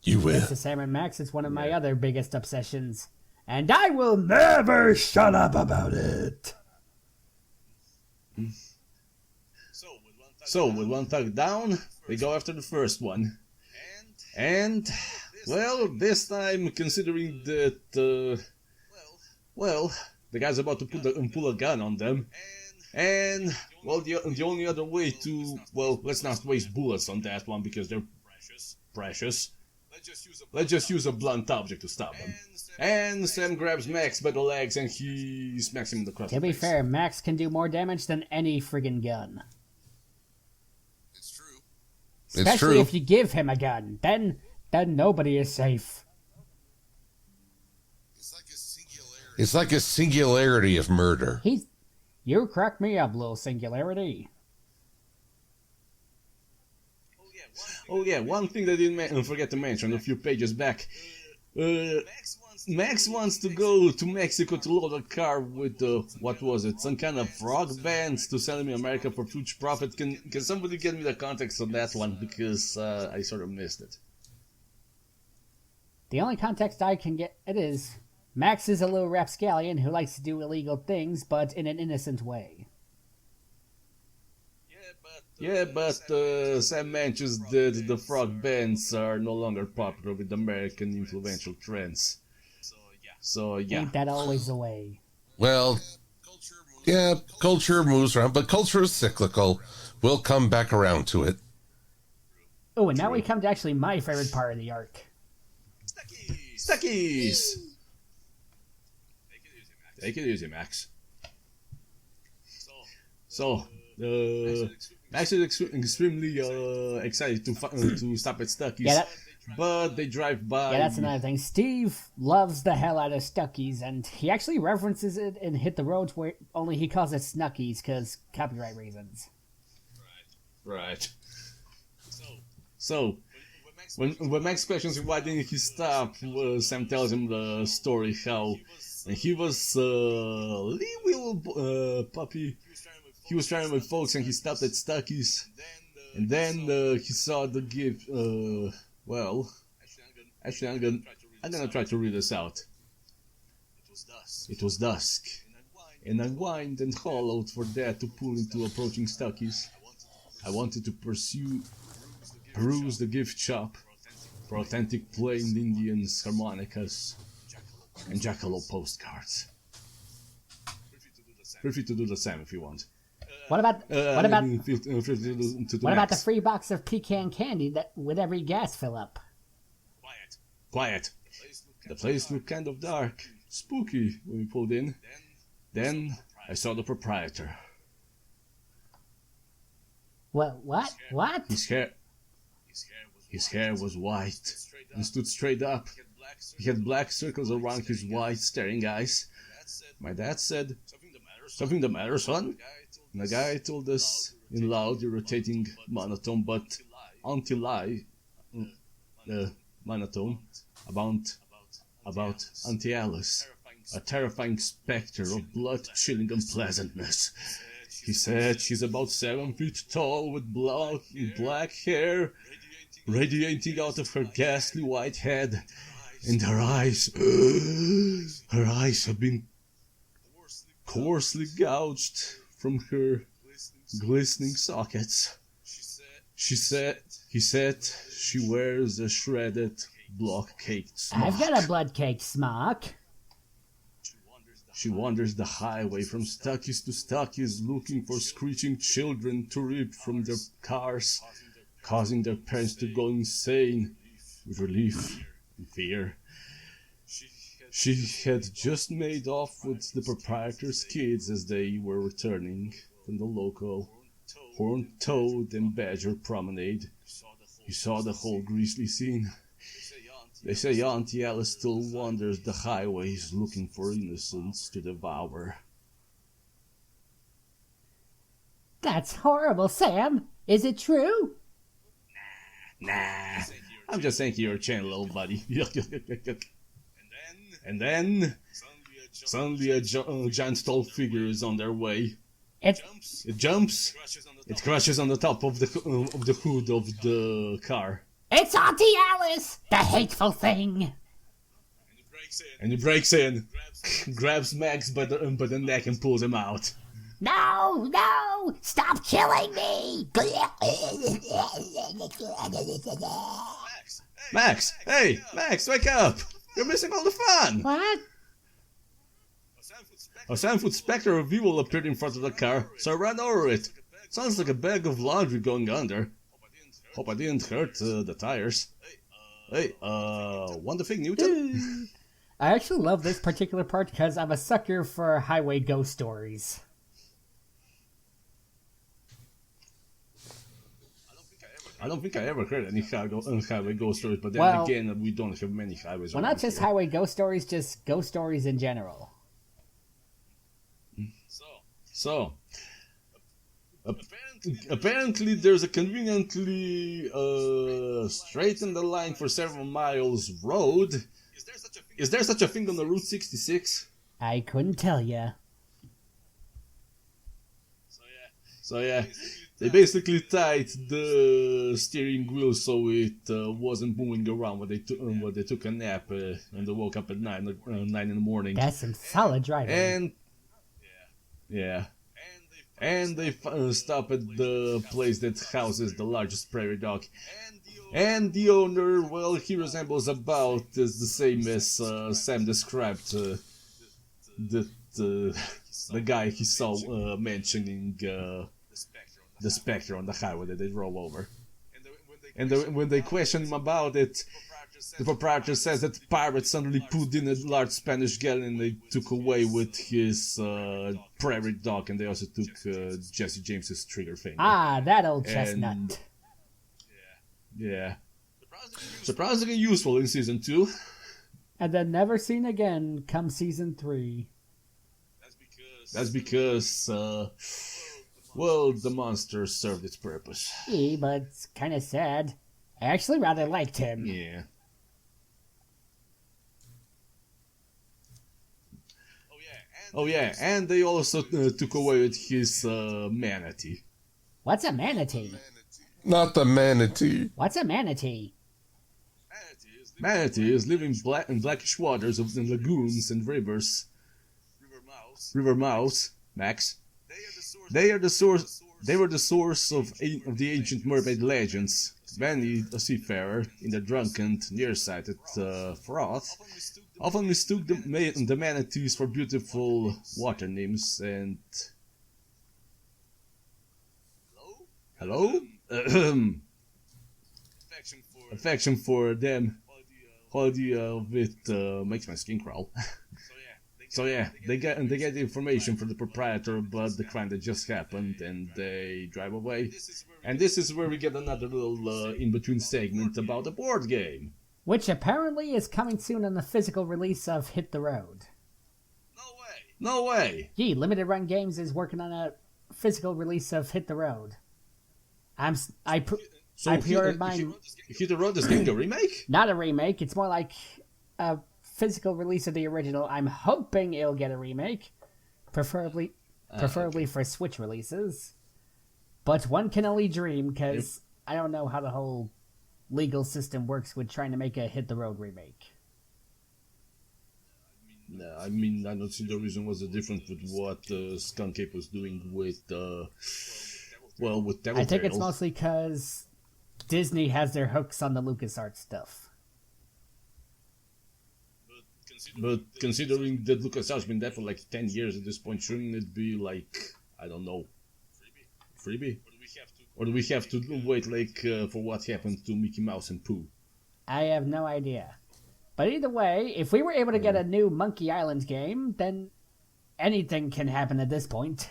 You will. Mr. Sam and Max is one of my other biggest obsessions, and I will never shut up about it. So, with one thug down, they go after the first one. And, well, this time, considering that, well, the guy's about to pull a gun on them. And, well, the only other way to, well, let's not waste bullets on that one because they're precious. Let's just use a blunt object to stop them. And Sam grabs Max by the legs and he smacks him in the cross. To be fair, Max can do more damage than any friggin' gun. Especially if you give him a gun. Then nobody is safe. It's like a singularity of murder. You crack me up, little singularity. Oh yeah, one thing that I didn't forget to mention a few pages back. Max wants to go to Mexico to load a car with, what was it, some kind of rock bands to sell him in America for huge profit. Can somebody get me the context on that one, because I sort of missed it. The only context I can get it is, Max is a little rapscallion who likes to do illegal things, but in an innocent way. Yeah, but Sam mentions that the frog bands are no longer popular with American influential trends. So, yeah. Ain't that always the way? Well, yeah, culture moves around, but culture is cyclical. We'll come back around to it. Oh, and now we come to actually my favorite part of the arc. Stuckies! Take it easy, Max. So, Max is extremely excited to stop at Stuckies, Yeah, but they drive by. Yeah, that's another thing. Steve loves the hell out of Stuckies, and he actually references it in Hit the Road, where only he calls it Snuckies because copyright reasons. Right. So, when Max questions him why didn't he stop, Sam tells him the story how he was Lee Will puppy. He was trying with folks and he stopped at Stuckies, and then he saw the gift. Well, actually, I'm gonna try to read this out. It was dusk, and I whined and hollowed for Dad to pull into approaching Stuckies. I wanted to peruse the gift shop for authentic plain Indians, harmonicas, and jackalope postcards. Feel free to do the same if you want. What about the free box of pecan candy that with every gas fill up? Quiet. The place looked kind of dark, spooky when we pulled in. Then I saw the proprietor. What? His hair was white and stood straight up. He had black circles around his wide, staring eyes. My dad said, "Something the matter, son?" And the guy told us in loud, irritating monotone, but anti-lie monotone about Auntie Alice, a terrifying specter of blood-chilling unpleasantness. He said she's about 7 feet tall with black hair radiating out of her ghastly white head, and her eyes have been coarsely gouged from her glistening sockets. He said she wears a shredded block-caked smock. I've got a blood-caked smock. She wanders the highway from Stuckies to Stuckies, looking for screeching children to rip from their cars, causing their parents to go insane with relief and fear. She had just made off with the proprietor's kids as they were returning from the local horned toad and badger promenade. You saw the whole grisly scene. They say Auntie Alice still wanders the highways looking for innocents to devour. That's horrible, Sam. Is it true? Nah. I'm just saying to your channel, old buddy. And then, suddenly a giant tall figure is on their way. It jumps. It crashes on the top of the hood of the car. It's Auntie Alice, the hateful thing. And he breaks in, grabs Max by the neck and pulls him out. No, no, stop killing me. Max, hey, Max, wake up. You're missing all the fun. What? A 7-foot specter of evil appeared in front of the car, so I ran over it. Sounds like a bag of laundry going under. Hope I didn't hurt the tires. Hey, want the thing, Newton? I actually love this particular part because I'm a sucker for highway ghost stories. I don't think I ever heard any highway ghost stories, but then Well, again, we don't have many highways. Well, not just here. highway ghost stories, just ghost stories in general. So, apparently there's a conveniently straightened the line for several miles road. Is there such a thing on the Route 66? I couldn't tell ya. So yeah, they basically tied the steering wheel so it wasn't moving around when they took a nap and they woke up at 9 in the morning. That's some solid driving. And yeah, and they stop at the place that houses the largest prairie dog. And the owner, well, he resembles about as the same as Sam described the guy he saw mentioning the specter on the highway that they drove over. And when they question him about it, the proprietor says that pirates suddenly put in a large Spanish gallon and they took away with his prairie dog, and they also took Jesse James's trigger finger. Ah, that old chestnut. Yeah. Surprisingly useful in Season 2. And then never seen again come Season 3. That's because, well, the monster served its purpose. Yeah, but it's kind of sad. I actually rather liked him. Yeah. Oh yeah, and they also took away with his manatee. What's a manatee? Not the manatee. What's a manatee? Manatees live in blackish waters of the lagoons and rivers. River mouths, Max. They were the source of the ancient mermaid legends. Many a seafarer, in their drunken, nearsighted froth, often mistook the manatees for beautiful water nymphs and... Hello? Affection for them. Quality of it makes my skin crawl. So yeah, they get the information from the proprietor about the crime that just happened, and they drive away. And this is where we get another little in-between segment about the board game. Which apparently is coming soon on the physical release of Hit the Road. No way! Gee, Limited Run Games is working on a physical release of Hit the Road. I pre-ordered mine. Hit the Road is getting a remake? Not a remake, it's more like a physical release of the original. I'm hoping it'll get a remake, preferably for Switch releases. But one can only dream, because I don't know how the whole legal system works with trying to make a Hit the Road remake. No, I mean, I don't see the reason what's the difference with what Skunk Ape was doing with, with Devil I think Trail. it's mostly because Disney has their hooks on the LucasArts stuff. But considering that LucasArts has been there for like 10 years at this point, shouldn't it be like, I don't know, freebie? Or do we have to wait like for what happened to Mickey Mouse and Pooh? I have no idea. But either way, if we were able to get a new Monkey Island game, then anything can happen at this point.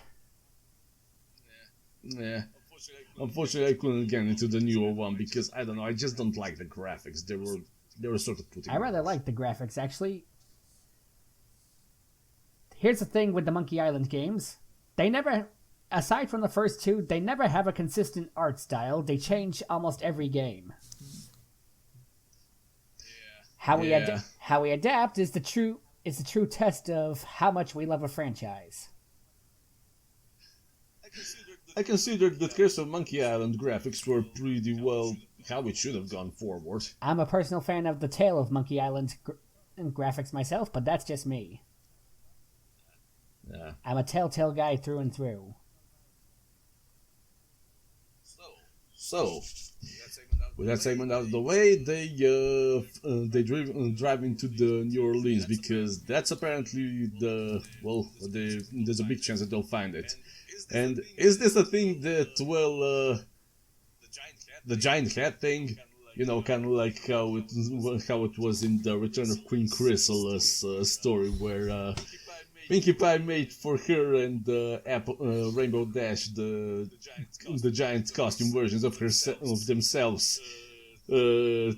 Yeah. Unfortunately, I couldn't get into the newer one because, I don't know, I just don't like the graphics. They were sort of putting... I rather like the graphics, actually. Here's the thing with the Monkey Island games. They never, aside from the first two, they never have a consistent art style. They change almost every game. How we adapt is the true test of how much we love a franchise. I considered that Curse of Monkey Island graphics were pretty well it should have gone forward. I'm a personal fan of the Tale of Monkey Island graphics myself, but that's just me. Yeah. I'm a Telltale guy through and through. So, with that segment out of the way, they drive into the New Orleans because that's apparently there's a big chance that they'll find it. And is this a thing that the giant cat thing, kind of like how it was in the Return of Queen Chrysalia's story where Pinkie Pie made for her and Rainbow Dash the giant costume versions of themselves to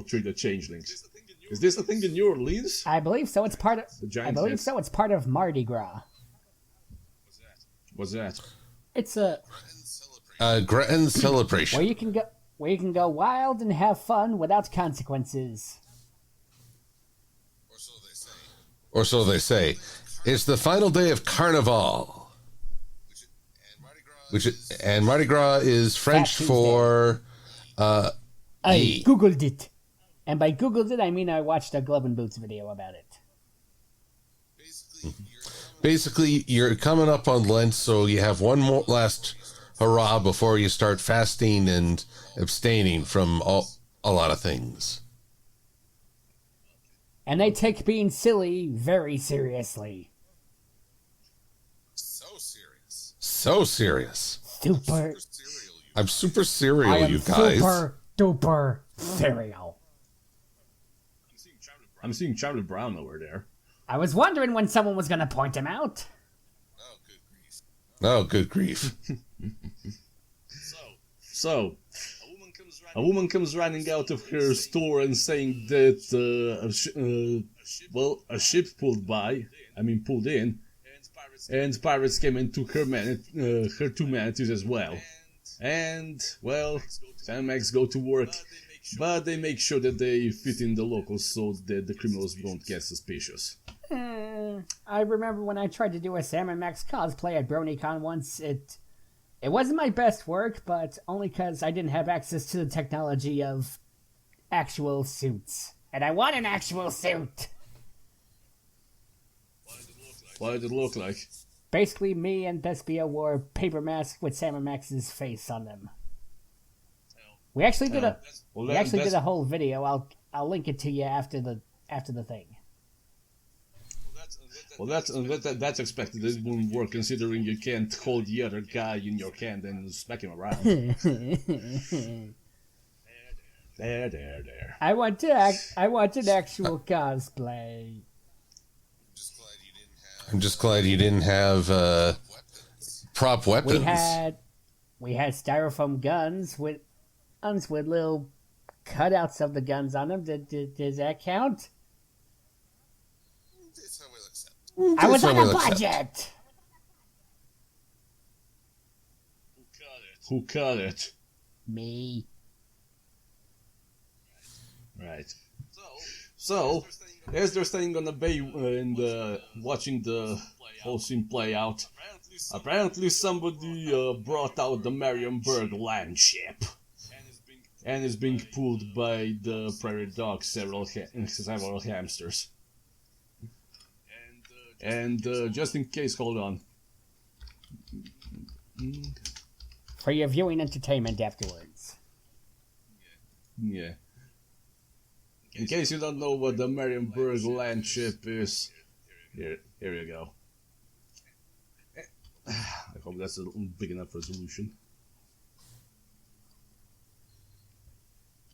treat the changelings. Is this a thing in New Orleans? I believe so. It's part of. It's part of Mardi Gras. What's that? It's a grand celebration where you can go wild and have fun without consequences. Or so they say. It's the final day of Carnival, and Mardi Gras is French for. I googled it, and by googled it I mean I watched a Glove and Boots video about it. Basically, you're coming up on Lent, so you have one more last hurrah before you start fasting and abstaining from a lot of things. And they take being silly very seriously. So serious. Super. I'm super serial, you guys. Super duper serial. I'm seeing Charlie Brown over there. I was wondering when someone was going to point him out. Oh, good grief. So, a woman comes running out of her store and saying that a ship pulled in, and pirates came and took her two manatees as well. And, well, Sam and Max go to work, but they make sure that they fit in the locals so that the criminals won't get suspicious. I remember when I tried to do a Sam and Max cosplay at BronyCon once, it wasn't my best work, but only because I didn't have access to the technology of actual suits. And I want an actual suit! What did it look like? Basically, me and Thespia wore paper masks with Sam and Max's face on them. We actually did a whole video. I'll link it to you after the thing. Well, that's expected. It won't work considering you can't hold the other guy in your hand and smack him around. There. I want an actual cosplay. I'm just glad you didn't have prop weapons. We had styrofoam guns with little cutouts of the guns on them. Does that count? I was on a budget. Who cut it? Me. Right. So, as they're staying on the bay and watching the whole scene play out, apparently somebody brought out the Marienburg land ship and is being pulled by the prairie dogs, several hamsters. And just in case, hold on. For your viewing entertainment afterwards. Yeah. In case you don't know what the Marienburg land ship is, here you go. I hope that's a big enough resolution.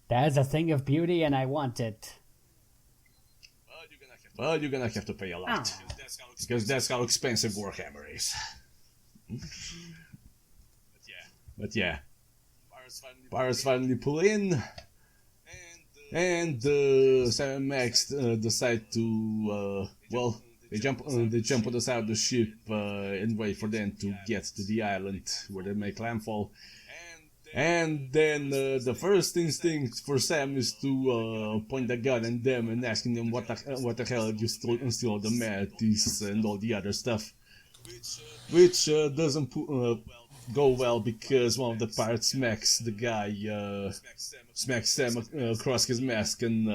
That is a thing of beauty, and I want it. Well, you're gonna have to pay a lot. Because that's how expensive Warhammer is. But yeah. Pirates finally pull in. And Sam and Max decide to, they jump on the side of the ship and wait for them to get to the island where they make landfall. And then the first instinct for Sam is to point the gun at them and asking them what the hell you steal the manatees and all the other stuff, which doesn't go well because one of the pirates smacks the guy, smacks Sam across his mask, and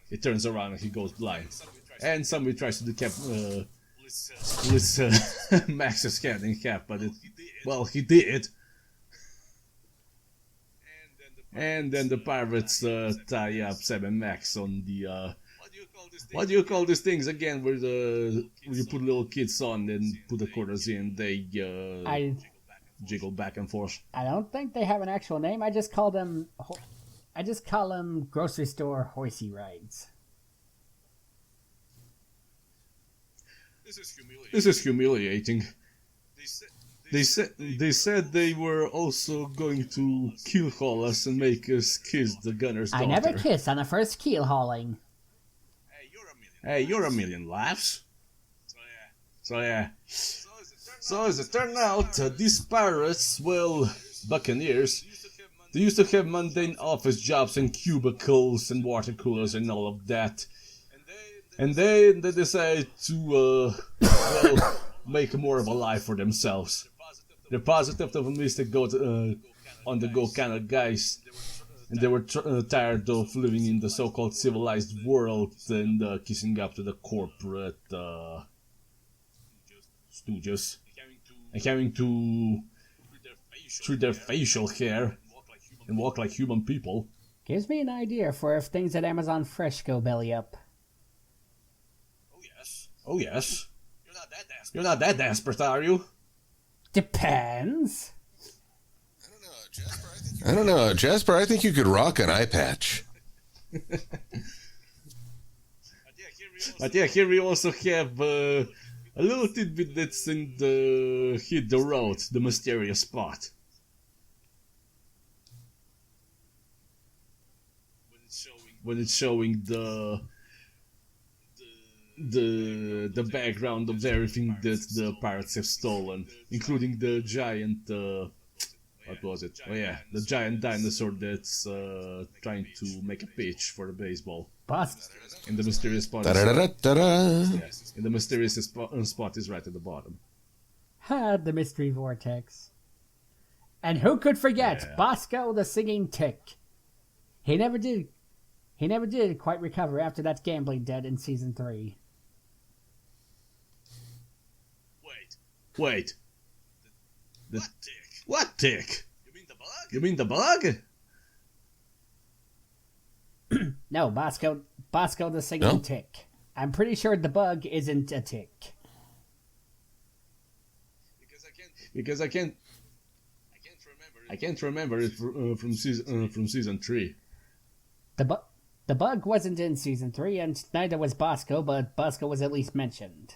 it turns around and he goes blind. And somebody tries to splits Max's head in half, but he did. And then the pirates tie up Sam and Max on the what do you call these things again? Where you put little kids on and put the quarters in, they jiggle back and forth. I don't think they have an actual name. I just call them grocery store horsey rides. This is humiliating. They said they were also going to keel haul us and make us kiss the gunner's daughter. I never kiss on the first keel hauling. Hey, you're a million laughs. So as it turned out, these pirates, well, buccaneers, they used to have mundane office jobs and cubicles and water coolers and all of that. And they decided to, make more of a life for themselves. They're positive, optimistic, on-the-go kind of guys. And they were tired of living in the so-called civilized world and kissing up to the corporate stooges. And having to treat their facial hair and walk like human people. Gives me an idea for if things at Amazon Fresh go belly up. Oh yes. You're not that desperate, are you? Depends. I don't know, Jasper. I think you could rock an eye patch. But yeah, here we also have a little tidbit that's in the Hit the Road, the mysterious spot. When it's showing the background of everything that the pirates have stolen, including the giant. What was it? Oh yeah, the giant dinosaur that's trying to make a pitch for the baseball. Bust. In the mysterious spot. Yes. In the mysterious spot is right at the bottom. Ha, the mystery vortex. And who could forget Bosco the singing tick? He never did quite recover after that gambling debt in season 3. Wait. What tick? You mean the bug? No, Bosco the singing tick. I'm pretty sure the bug isn't a tick. Because I can't remember it from season 3. The bug wasn't in season 3, and neither was Bosco, but Bosco was at least mentioned.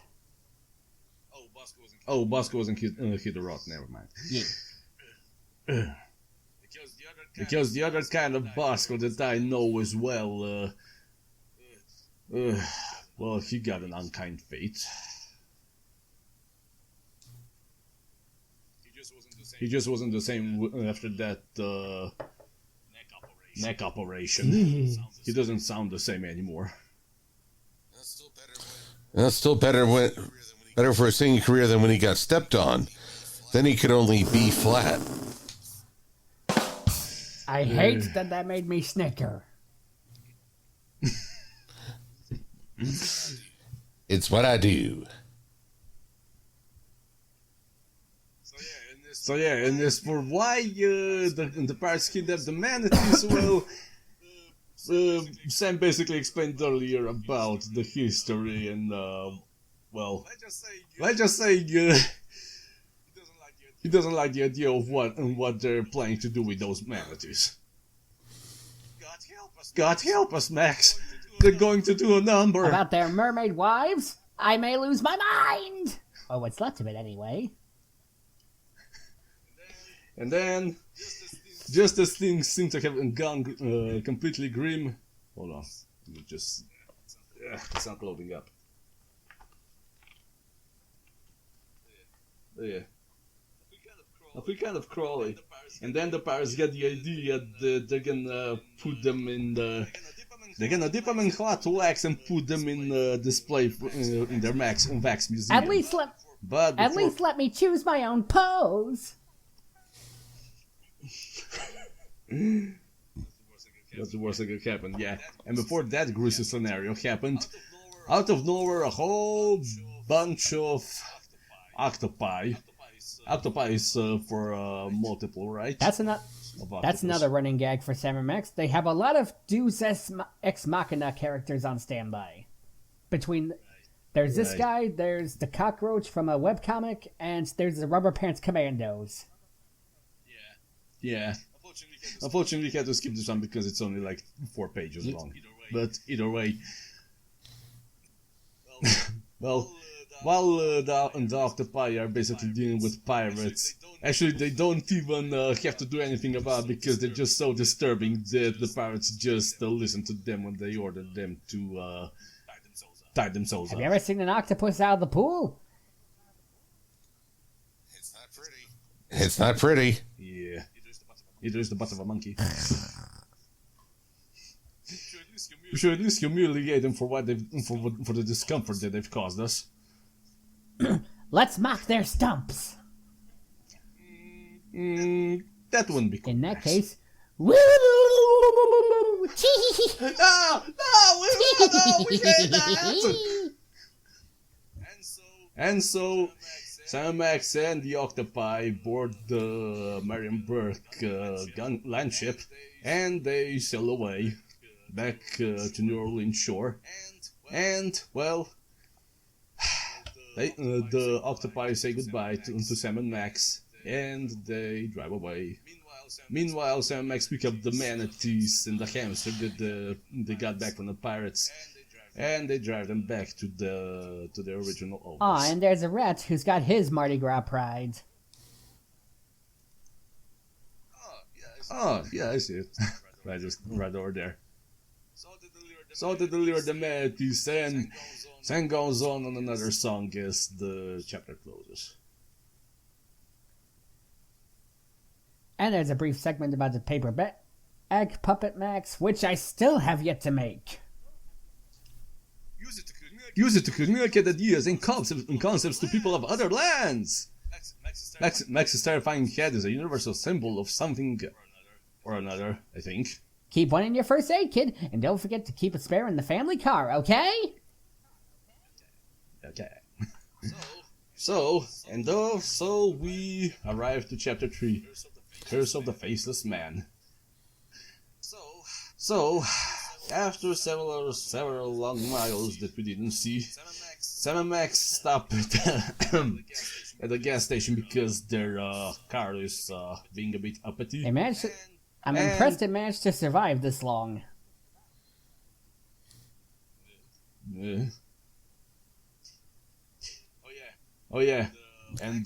Oh, Bosco wasn't hit the rock. Never mind. Yeah. Because the other kind of Bosco that I know as well, well, he got an unkind fate. He just wasn't the same after that neck operation. He doesn't sound the same anymore. That's still better for a singing career than when he got stepped on. Then he could only be flat. I hate that made me snicker. It's what I do. So yeah, and as for why the pirates kidnapped the manatees, well, Sam basically explained earlier about the history and, well, let's just say he doesn't like the idea of what they're planning to do with those manatees. God help us, Max. They're going to do a number. About their mermaid wives? I may lose my mind! Or what's left of it, anyway. And then, just as things seem to have gone completely grim... Hold on. Let me just... it's not loading up. Yeah. A free kind of crawly. And then the pirates get the idea that they're gonna put them in the... They're gonna dip them in hot wax and put them in display in their wax museum. At least let me choose my own pose. That's the worst that could happen, yeah. And before that gruesome scenario happened, out of nowhere, a whole bunch of octopi. Octopi is for multiple, right? That's another running gag for Sam and Max. They have a lot of Deus Ex Machina characters on standby. There's this guy, there's the cockroach from a webcomic, and there's the Rubber Pants Commandos. Yeah. Unfortunately, we had to skip this one because it's only like 4 pages long. But either way, well, while the octopi are basically dealing with pirates, actually they don't even have to do anything about it because they're just so disturbing that the pirates just listen to them when they order them to tie themselves up. Have you ever seen an octopus out of the pool? It's not pretty. Yeah. Either is the butt of a monkey. We should at least humiliate them for for the discomfort that they've caused us. Let's mock their stumps. That wouldn't be cool. In that case, woo! No, we hate that. And so, Sam Max and the octopi board the Marienburg land ship, and they sail away back to New Orleans shore. And well, the octopi say goodbye to Sam and Max, and they drive away. Meanwhile, Sam and Max pick up the manatees and the hamster that they got back from the pirates, and they drive them back to the original owners. Aw, and there's a rat who's got his Mardi Gras pride. Oh, yeah, I see it. right over there. So they deliver the manatees, and Sam goes on another song as the chapter closes. And there's a brief segment about the paper egg puppet Max, which I still have yet to make. Use it to communicate ideas and concepts to people of other lands. Max's terrifying head is a universal symbol of something or another, I think. Keep one in your first aid kit, and don't forget to keep a spare in the family car, okay? Okay. So we arrive to chapter 3, Curse of the Faceless Man. So, after several long miles that we didn't see, Sam and Max stop at the gas station because their car is being a bit uppity. I'm impressed it managed to survive this long. Oh yeah. And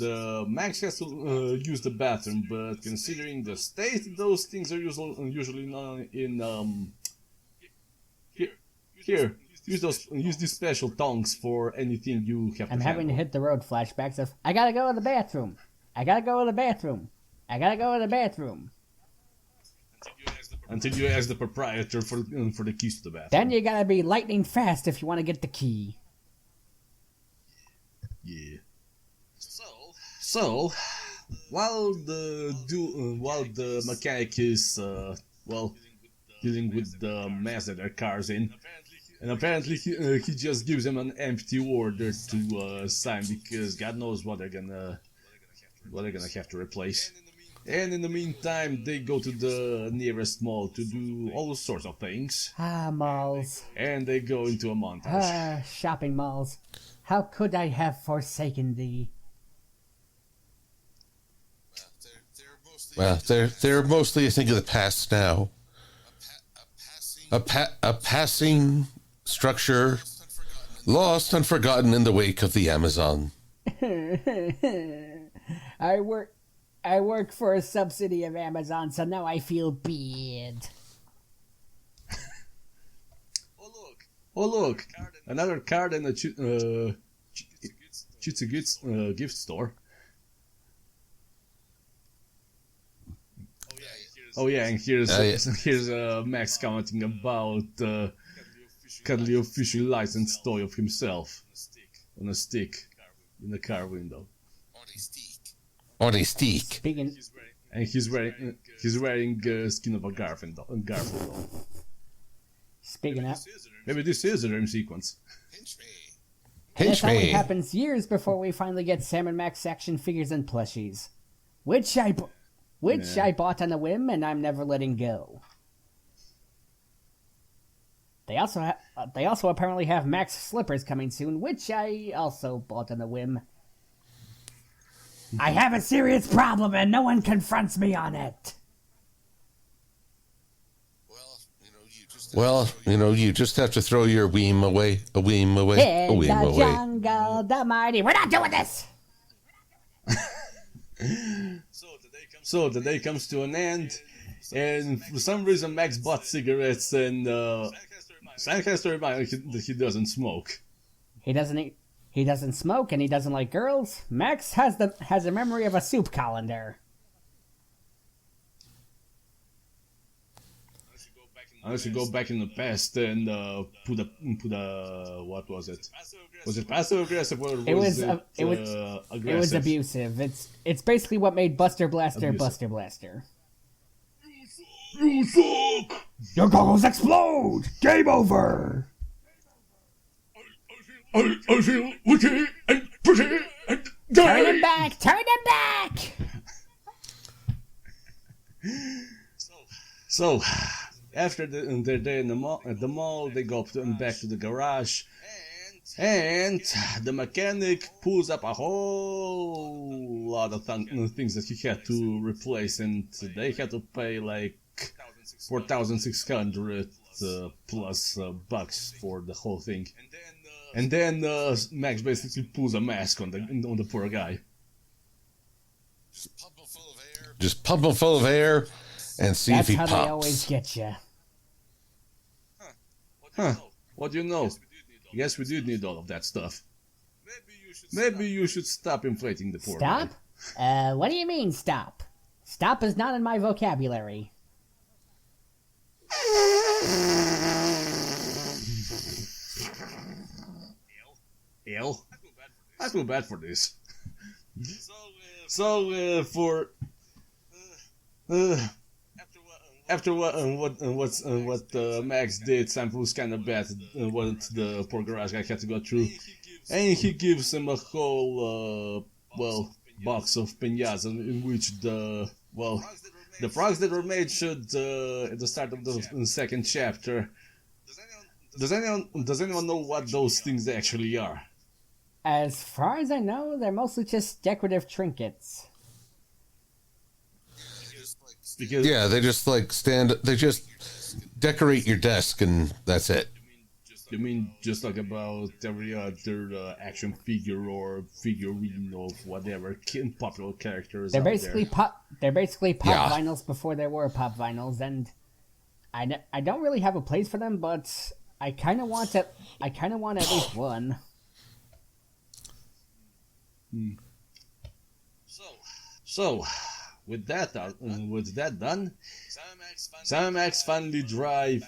Max has to use the bathroom, but considering the state those things are usually not in Here, use these special tongs for anything you have to I'm having to hit the road flashbacks of, I gotta go to the bathroom. I gotta go to the bathroom. I gotta go to the bathroom. Until you ask the proprietor for the keys to the bathroom. Then you gotta be lightning fast if you want to get the key. Yeah. So, while the mechanic is dealing with the mess that their car's in, and apparently he just gives them an empty order to sign because God knows what they're gonna have to replace. And in the meantime, they go to the nearest mall to do all sorts of things. Malls. And they go into a montage. Shopping malls. How could I have forsaken thee? Well, they're mostly a thing of the past now. A passing structure, lost and forgotten in the wake of the Amazon. I work for a subsidy of Amazon, so now I feel bad. Oh look! Another card in a gift store. Oh yeah, and here's Max commenting about cuddly official licensed toy of himself on a stick in the car window. On a stick. And he's wearing skin of a Garfield doll. Speaking of, maybe this is a dream sequence. and this only happens years before we finally get Sam and Max action figures and plushies, which I bought on a whim, and I'm never letting go. They also apparently have Max slippers coming soon, which I also bought on a whim. I have a serious problem, and no one confronts me on it. Well, you just have to throw your weem away, a weem away, a weem away. In the jungle, the mighty. We're not doing this! So the day comes to an end, and for some reason Max bought cigarettes, and Sam has to remind him that he doesn't smoke. He doesn't smoke, and he doesn't like girls. Max has a memory of a soup colander. Unless you go back in the past and put a what was it? Was it passive aggressive or was it aggressive? It was abusive. It's basically what made Buster Blaster abusive. Buster Blaster. You suck! Your goggles explode! Game over! I feel witty and pretty and gay! Turn him back! Turn him back! So, after their day at the mall, they go back to the garage, and the mechanic pulls up a whole lot of things that he had to replace, and they had to pay like 4,600 plus bucks for the whole thing. And then Max basically pulls a mask on the poor guy. Just pump him full of air and see if he pops. That's how they always get you. Huh. What do you know? Yes, we do need all of that stuff. Maybe you should stop inflating the poor guy. Stop? What do you mean, stop? Stop is not in my vocabulary. Ill? I feel bad for this. So, after what Max did, Sam was kind of bad what the poor garage guy had to go through, and he gives him a whole box of piñatas in which the frogs that were made should at the start of the second chapter. Does anyone know what those things actually are? As far as I know, they're mostly just decorative trinkets. Yeah, they just they just decorate your desk and that's it. You mean just like about every other action figure or figurine of whatever popular characters? They're basically pop Yeah. vinyls before there were pop vinyls, and I don't really have a place for them, but I kind of want at least one. So, with that done, Sam and Max finally drive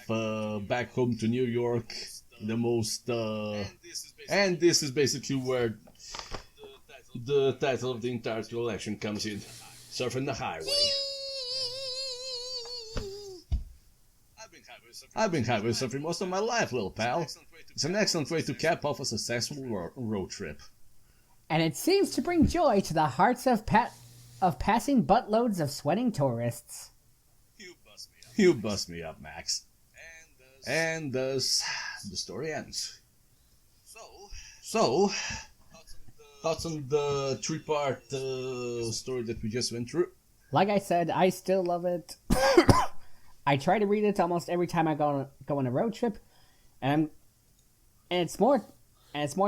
back home to New York. And this is basically where the title of the entire collection comes in: Surfin the Highway. I've been highway surfing most of my life, little pal. It's an excellent way to cap off a successful road trip. And it seems to bring joy to the hearts of passing buttloads of sweating tourists. You bust me up, Max. And thus, the story ends. So, thoughts on the three-part story that we just went through? Like I said, I still love it. I try to read it almost every time I go on a road trip, and it's more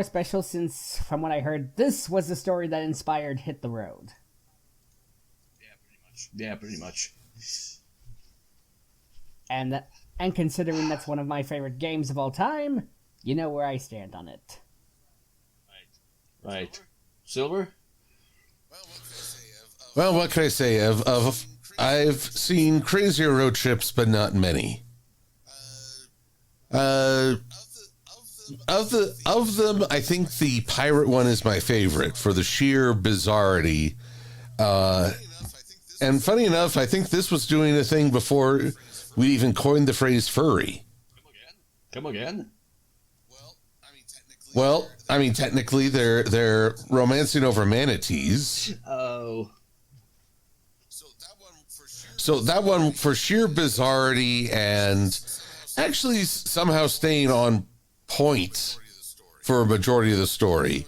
special since, from what I heard, this was the story that inspired Hit the Road. Yeah, pretty much. And considering that's one of my favorite games of all time, you know where I stand on it. Right. Silver? Well, what can I say? I've seen crazier road trips, but not many. Of them, I think the pirate one is my favorite for the sheer bizarrety. And funny enough, I think this was doing a thing before we even coined the phrase furry. Come again? Well, I mean, technically, they're romancing over manatees. Oh. So that one, for sheer bizarrity and actually somehow staying on point for a majority of the story,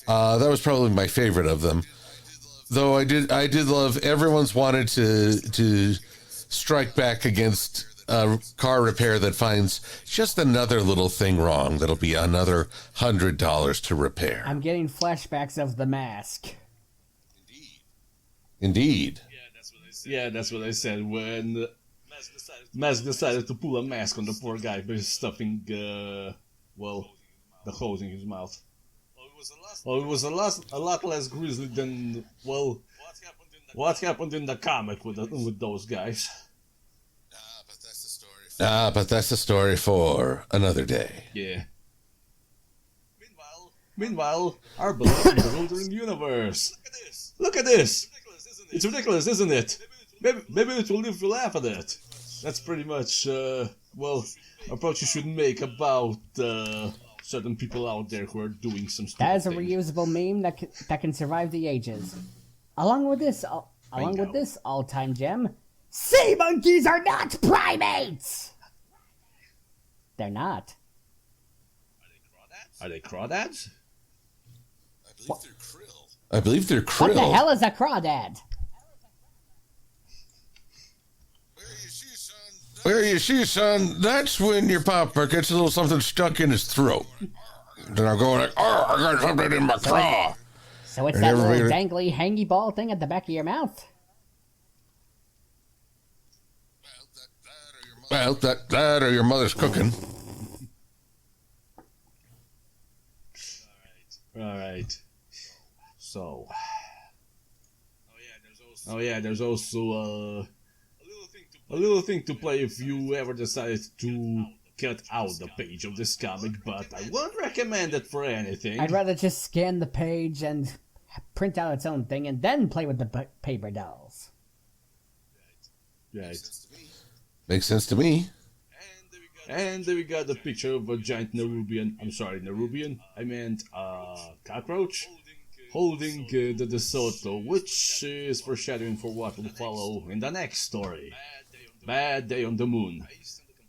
that was probably my favorite of them. Though I did love everyone's wanted to strike back against a car repair that finds just another little thing wrong that'll be another $100 to repair. I'm getting flashbacks of The Mask. Indeed. Yeah, that's what I said when Mask decided to pull a mask on the poor guy by stuffing, the hose in his mouth. Well, it was a lot less grisly than, well, what happened in the comic with those guys. But that's a story for another day. Yeah. Meanwhile, our beloved bewildering universe. Look at this! It's ridiculous, isn't it? Maybe it will live to laugh at it. That's pretty much, approach you should make about certain people out there who are doing some stupid That is a thing. reusable meme that can survive the ages. Along with this all-time gem, sea monkeys are not primates! They're not. Are they crawdads? I believe they're krill. What the hell is a crawdad? Where you see, son, that's when your papa gets a little something stuck in his throat. Then I'm going like, oh, I got something in my craw. So it's that little dangly, hangy ball thing at the back of your mouth? Well, that or your mother's cooking. Alright. So. Oh yeah, there's also a little thing to play if you ever decided to cut out the page of this comic, but I won't recommend it for anything. I'd rather just scan the page and print out its own thing and then play with the paper dolls. Right. Makes sense to me. And then we got the picture of a giant Nerubian. I meant cockroach holding the DeSoto, which is foreshadowing for what will follow in the next story. Bad Day on the Moon.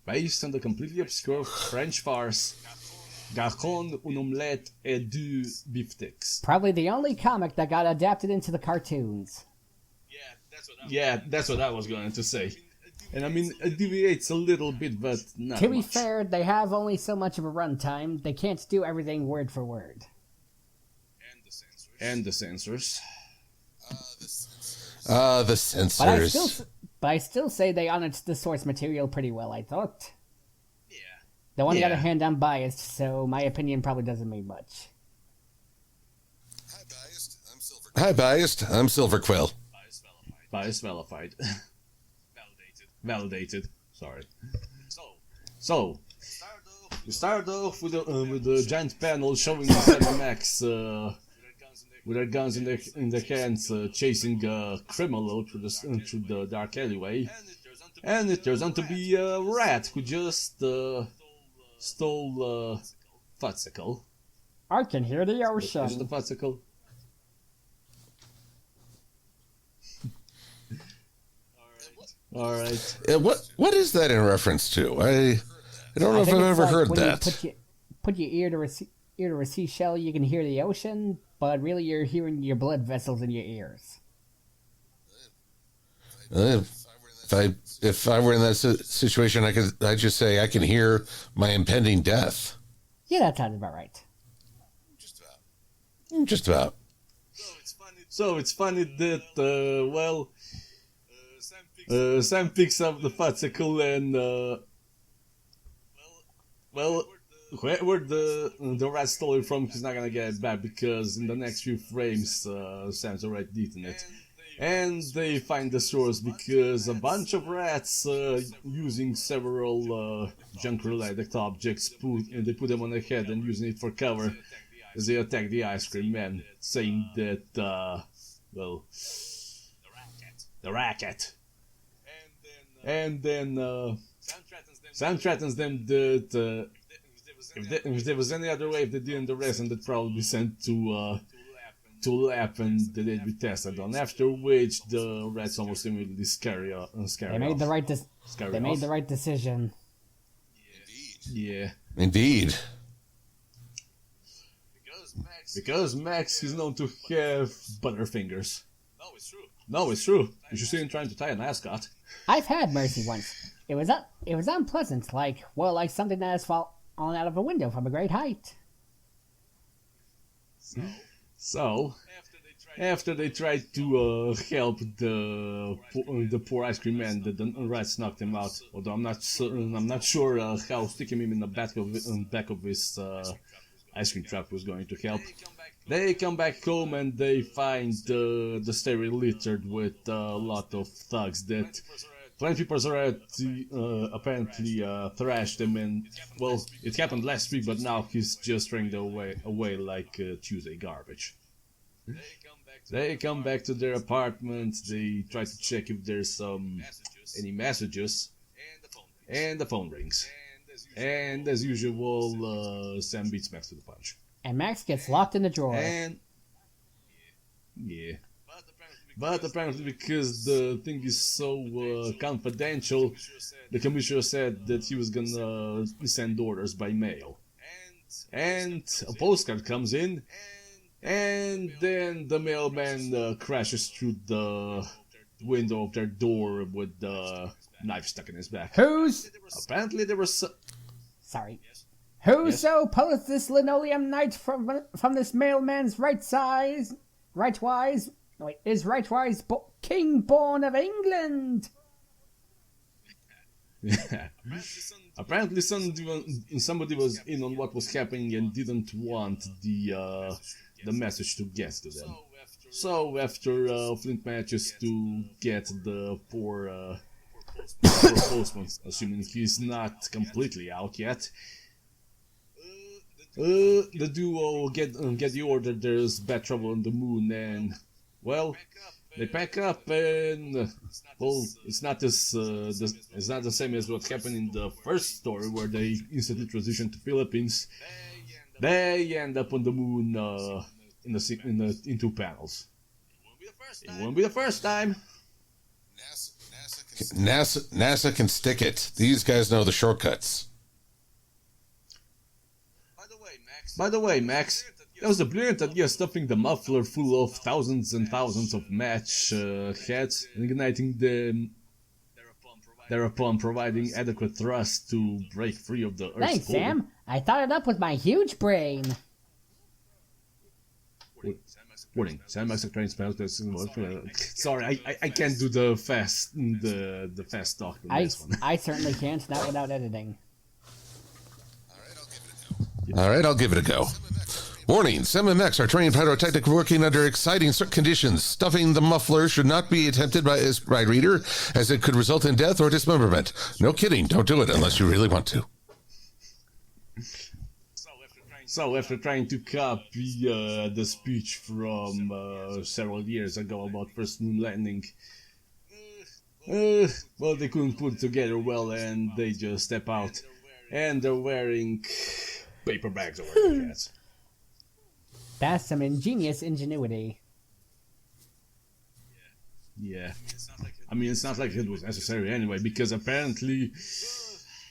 Based on the completely obscure French farce Gacon, un omelette et deux beefsteaks. Probably the only comic that got adapted into the cartoons. Yeah, that's what I was going to say. And I mean, it deviates a little bit, but not To be much. fair, they have only so much of a runtime, they can't do everything word for word. And the censors. The censors. But I still say they honored the source material pretty well, I thought. Though on the other hand, I'm biased, so my opinion probably doesn't mean much. Hi, biased. I'm Silver Quill. Bias validated. Validated. Sorry. So, we started off with the giant panel showing the Cyber Max with their guns in their hands, chasing a criminal through the dark alleyway, and it turns out to be a rat who just stole Futsicle. I can hear the Is it the ocean. Futsicle? Alright. What is that in reference to? I don't know if I've ever heard when that. You put your ear to a seashell, you can hear the ocean, but really you're hearing your blood vessels in your ears. If I were in that situation, I'd just say I can hear my impending death. Yeah, that sounds about right. Just about. So it's funny that, Sam picks up the Futsicle and, where the rat stole it from, he's not gonna get it back because in the next few frames, Sam's already eaten it. And they find the source because a bunch of rats, using several junk-related objects, they put them on their head and using it for cover as they attack the ice cream man, saying that, the racket. And then Sam threatens them that if there was any other way, if they didn't arrest him, they'd probably be sent to lab and they'd be tested on. After which the rats almost immediately scary off. They made the right decision. Yeah. Indeed. Because Max is known to have butterfingers. No, it's true. You should see him trying to tie an ascot. I've had mercy once. It was unpleasant, like something that has fallen out of a window from a great height. So, after they tried to help the poor ice cream man, the rats knocked him out. Although I'm not sure how sticking him in the back of his ice cream truck was going to help. They come back home and they find the stairway littered with a lot of thugs that plenty people are apparently thrashed him, and well, it happened last week, but now he's just throwing them away like Tuesday garbage. They come back to their apartment. They try to check if there's any messages, and the phone rings. And as usual, Sam beats Max to the punch. And Max gets locked in the drawer. And yeah, but apparently because the thing is so confidential, the commissioner said that he was gonna send orders by mail. And a postcard comes in, and then the mailman crashes through the window of their door with the knife stuck in his back. Apparently there was Sorry. Whoso pulleth this linoleum knight from this mailman's rightwise king born of England. Apparently somebody was in on what was happening and didn't want the message to get to them. So after Flint manages to get the poor postman, assuming he's not completely out yet, the duo get the order there's bad trouble on the moon, and well, they pack up, and well, it's not the same as what happened in the first story where they instantly transition to Philippines. They end up on the moon in 2 panels. It won't be the first time. NASA can stick it. These guys know the shortcuts. By the way, Max, that was a brilliant idea, stuffing the muffler full of thousands and thousands of match heads and igniting them, thereupon providing adequate thrust to break free of the Earth's Thanks, Sam. I thought it up with my huge brain. Warning, Sam Max train spells. Sorry, I can't do the fast talk. I certainly can't, not without editing. All right, I'll give it a go. Warning, Sam and Max are trained pyrotechnic working under exciting conditions. Stuffing the muffler should not be attempted by reader, as it could result in death or dismemberment. No kidding, don't do it unless you really want to. So after trying to copy the speech from several years ago about first moon landing, well, they couldn't put it together well, and they just step out, and they're wearing paper bags over their heads. That's some ingenious ingenuity. Yeah. I mean, it's not like it was necessary anyway, because apparently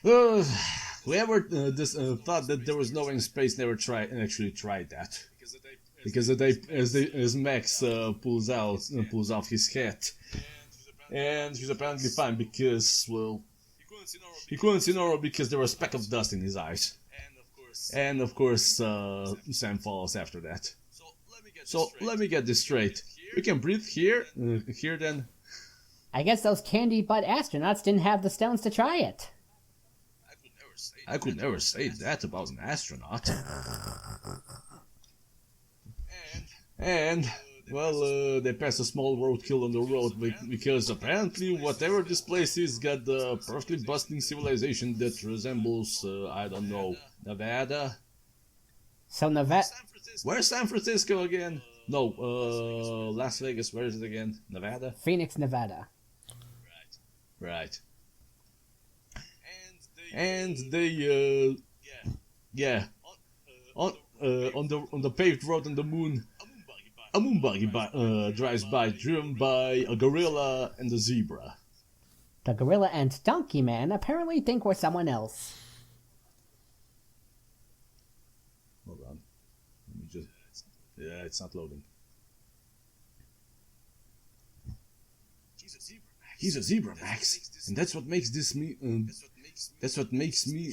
whoever thought that there was no way in space never actually tried that. Because as Max pulls off his hat, and he's apparently fine because, well, he couldn't see Noro because there was a speck of dust in his eyes. And of course, Sam follows after that. So let me get this straight. We can breathe here then? I guess those candy butt astronauts didn't have the stones to try it. I could never say that about an astronaut. And well, they pass a small roadkill on the road because apparently whatever this place is got the perfectly bustling civilization that resembles, I don't know, Nevada? So Nevada... Where's San Francisco again? No, Las Vegas, where is it again? Nevada? Phoenix, Nevada. Right. and they on the paved road on the moon, a moon buggy drives by, driven by a gorilla and a zebra. The gorilla and donkey man apparently think we're someone else. Hold on. Let me just... Yeah, it's not loading. He's a zebra, Max, and that's what makes me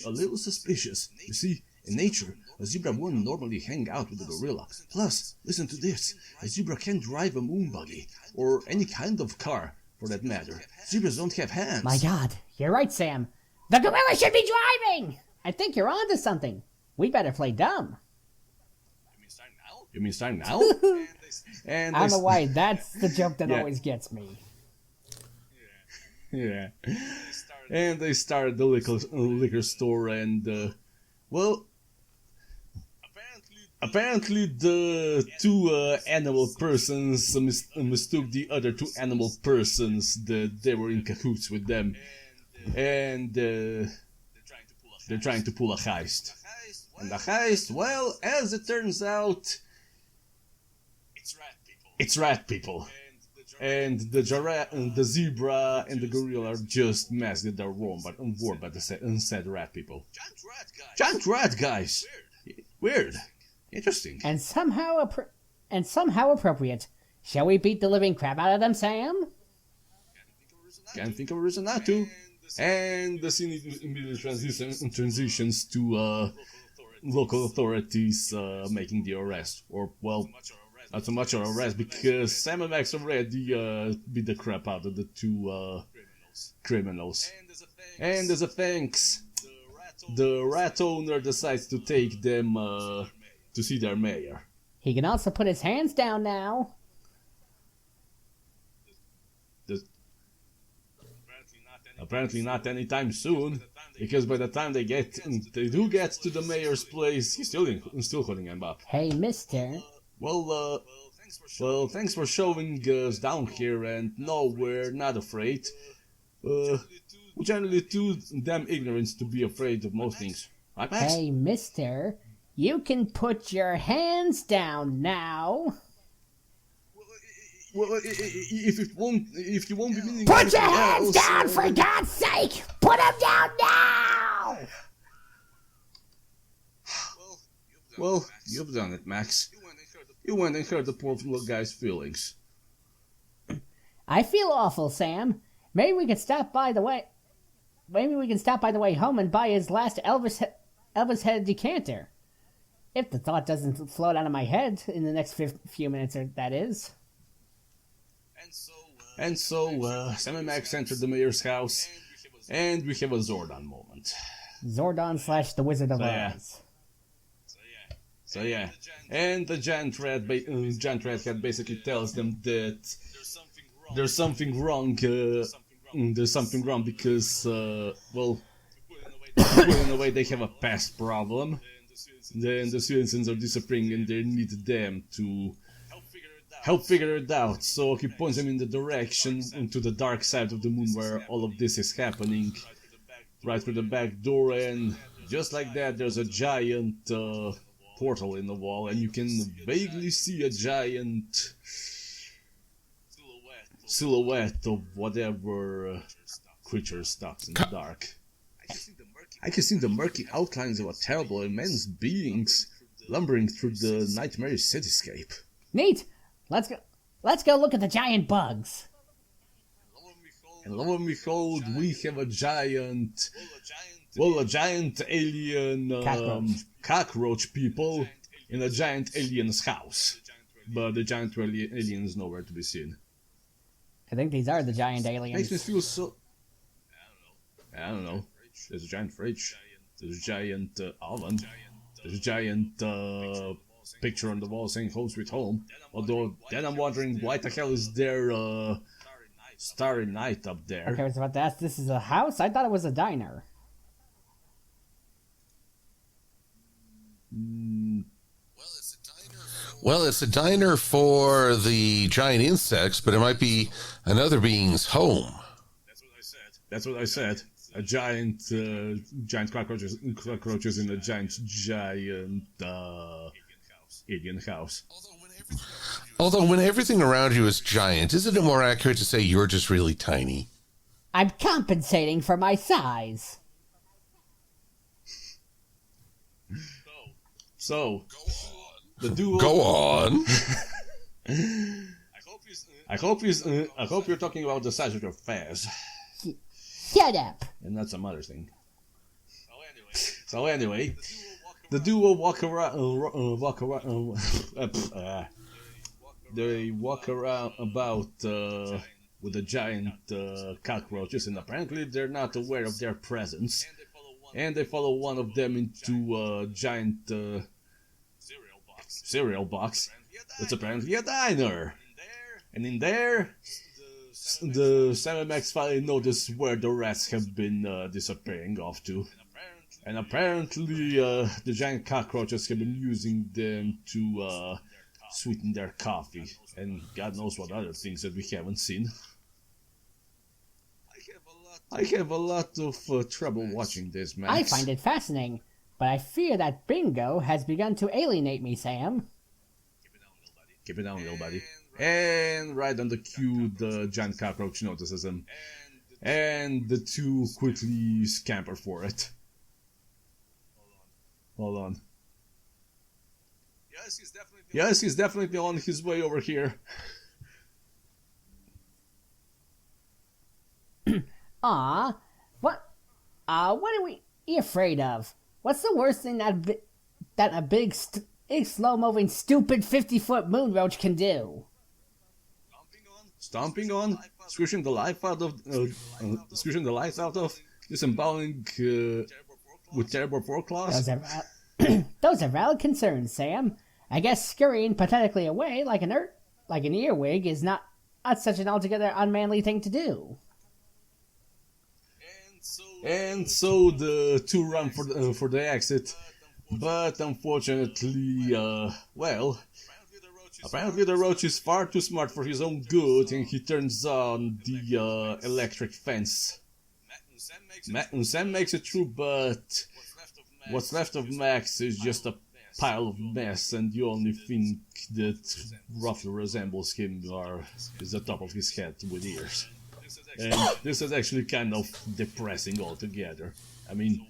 a little suspicious. You see, in nature, a zebra wouldn't normally hang out with a gorilla. Plus, listen to this: a zebra can't drive a moon buggy or any kind of car, for that matter. Zebras don't have hands. My God, you're right, Sam. The gorilla should be driving. I think you're onto something. We better play dumb. You mean start now? And I don't know why. That's the joke that always gets me. Yeah. And they started the liquor store, and apparently the two animal persons mistook the other two animal persons that they were in cahoots with them, and they're trying to pull a heist. And the heist, well, as it turns out, it's rat people. And the zebra and the gorilla are just masked. They're worn by the said rat people. Giant rat guys. Weird. Interesting. And somehow appropriate. Shall we beat the living crap out of them, Sam? Can't think of a reason not to. And the scene immediately transitions to local authorities making the arrest. Or, well, not so much an arrest, because Sam and Max already beat the crap out of the two criminals. And as a thanks, the rat owner decides to take them to see their mayor. He can also put his hands down now. Apparently not anytime soon, because by the time they do get to the mayor's place, he's still holding him up. Hey, mister. Well, thanks for showing us down here, and no, we're not afraid. We're generally too damn ignorant to be afraid of most things. Right, Max? Hey, mister, you can put your hands down now. Well, if you won't be meaning... Put your hands down, for God's sake! Put them down now! Well, you've done it, Max. You went and hurt the poor little guy's feelings. I feel awful, Sam. Maybe we can stop by the way home and buy his last Elvis head decanter. If the thought doesn't float out of my head in the next few minutes, that is. And so, Sam and Max entered the mayor's house, and we have a Zordon moment. Zordon / the Wizard of Oz. So yeah, and the giant rat head basically tells them that there's something wrong. There's something wrong because, well, in a way they have a past problem. Then the citizens are disappearing, and they need them to help figure it out. So he points them in the direction into the dark side of the moon where all of this is happening, right through the back door, and just like that, there's a giant portal in the wall, and you can vaguely see a giant silhouette of whatever creature stops in the dark. I can see the murky outlines of a terrible, immense beings lumbering through the nightmarish cityscape. Neat! Let's go look at the giant bugs. And lo and behold, we have a giant alien cockroach people in a giant alien's house. But the giant alien is nowhere to be seen. I think these are the giant aliens. Makes me feel so... I don't know. There's a giant fridge. There's a giant oven. There's a giant picture on the wall saying "Home Sweet Home." Although then I'm wondering why the hell is there Starry Night up there? Okay, I was about to ask, this is a house? I thought it was a diner. Well, it's a diner for the giant insects, but it might be another being's home. That's what I said. A giant cockroaches in a giant alien house. Although when everything around you is giant, isn't it more accurate to say you're just really tiny? I'm compensating for my size. So, the duo... Go on. I hope you're talking about the size of your face. Shut up. And not some other thing. So anyway, the duo they walk around about with the giant cockroaches, and apparently they're not aware of their presence. And they follow one of them into a giant cereal box. It's apparently a diner. And in there, the Sam and Max finally notice where the rats have been disappearing off to. And apparently the giant cockroaches have been using them to sweeten their coffee. And God knows what other things that we haven't seen. I have a lot of trouble watching this, Max. I find it fascinating, but I fear that bingo has begun to alienate me, Sam. Keep it down, little buddy. And right on the cue, the giant cockroach notices him. And the two quickly scamper for it. Hold on. Yes, he's definitely on his way over here. What are we afraid of? What's the worst thing that a big slow-moving, stupid 50-foot moon roach can do? Stomping on, squishing the life out of, disemboweling with terrible foreclaws. Those are valid concerns, Sam. I guess scurrying pathetically away like an earwig is not such an altogether unmanly thing to do. And so the two run for the exit, but unfortunately, apparently the roach is far too smart for his own good, and he turns on the electric fence. Sam makes it through, but what's left of Max is just a pile of mess, and the only thing that roughly resembles him is the top of his head with ears. And this is actually kind of depressing altogether. I mean,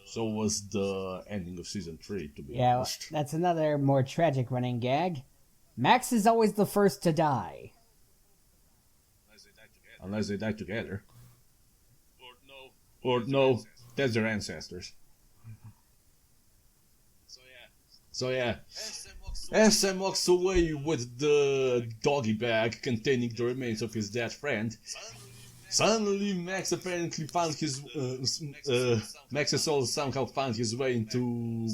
so was the ending of season 3, to be honest. Yeah, that's another more tragic running gag. Max is always the first to die. Unless they die together. Or no, that's their ancestors. So yeah, as Sam walks away with the doggy bag containing the remains of his dead friend, suddenly Max apparently found Max's soul somehow found his way into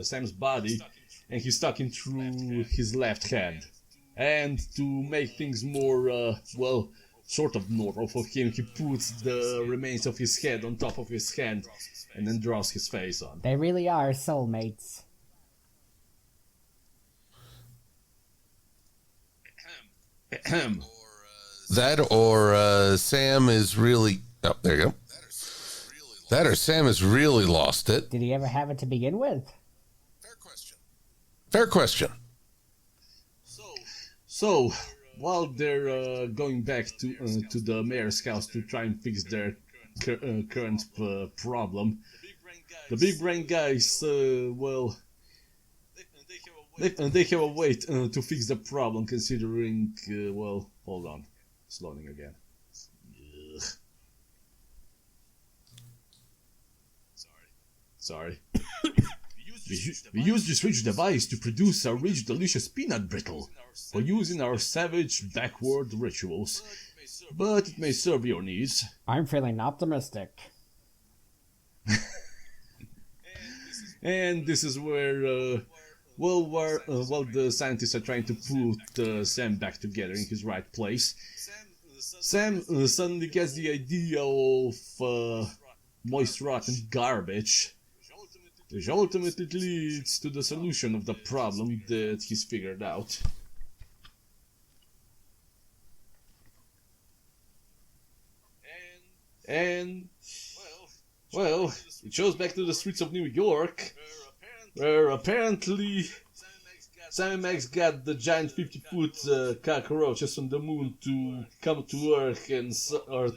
Sam's body, and he's stuck in through his left hand. And to make things more, sort of normal for him, he puts the remains of his head on top of his hand and then draws his face on. They really are soulmates. That or Sam is really... Oh, there you go. That or Sam has really lost it. Did he ever have it to begin with? Fair question. So while they're going back to the mayor's house to try and fix their current problem, the big brain guys, they have a way to fix the problem, considering, hold on, it's loading again. Ugh. Sorry. We use this rich device to produce a rich, delicious peanut brittle for use in our savage, backward rituals, but it may serve your needs. I'm feeling optimistic. And this is where, the scientists are trying to put Sam back together in his right place. Sam suddenly gets the idea of moist, rotten garbage, which ultimately leads to the solution of the problem that he's figured out. And, well, it shows back to the streets of New York, where apparently Sam Max got the giant 50-foot cockroaches from the moon to come to Earth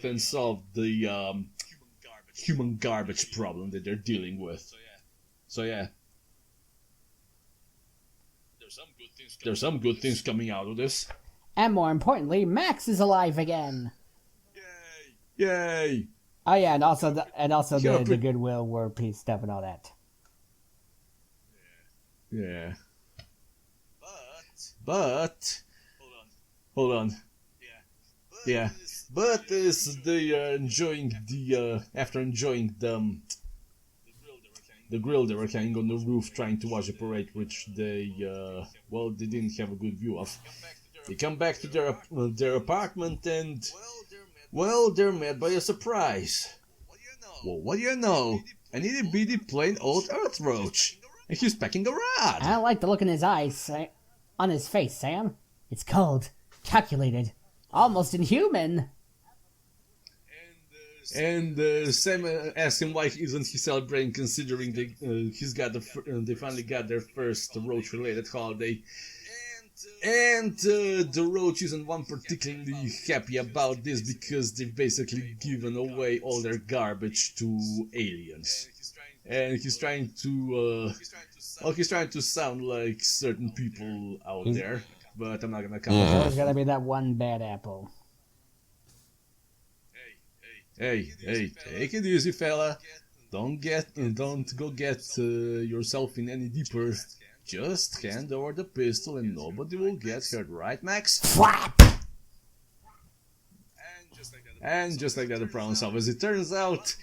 and solve the human garbage problem that they're dealing with. So yeah, there's some good things coming out of this. And more importantly, Max is alive again. Yay! Oh yeah, and also the Goodwill War Peace stuff and all that. Yeah. But hold on. Yeah. But as they are enjoying after enjoying the grill they were hanging on the roof trying to watch the parade, which they didn't have a good view of. They come back to their apartment and, well, they're met by a surprise. Well, what do you know? An itty bitty plain old earth roach, and he's pecking a rod. I don't like the look in his eyes, on his face, Sam. It's cold, calculated, almost inhuman. And Sam asks him why isn't he celebrating, considering they finally got their first roach-related holiday. And the roach isn't one particularly happy about this because they've basically given away all their garbage to aliens. And he's trying to sound like certain people out there, but I'm not gonna comment. There's gotta be that one bad apple. Hey, take it easy, fella. Don't go get yourself in any deeper. Just hand over the pistol and nobody will get hurt, right, Max? And just like that, the problem solved. As it turns out,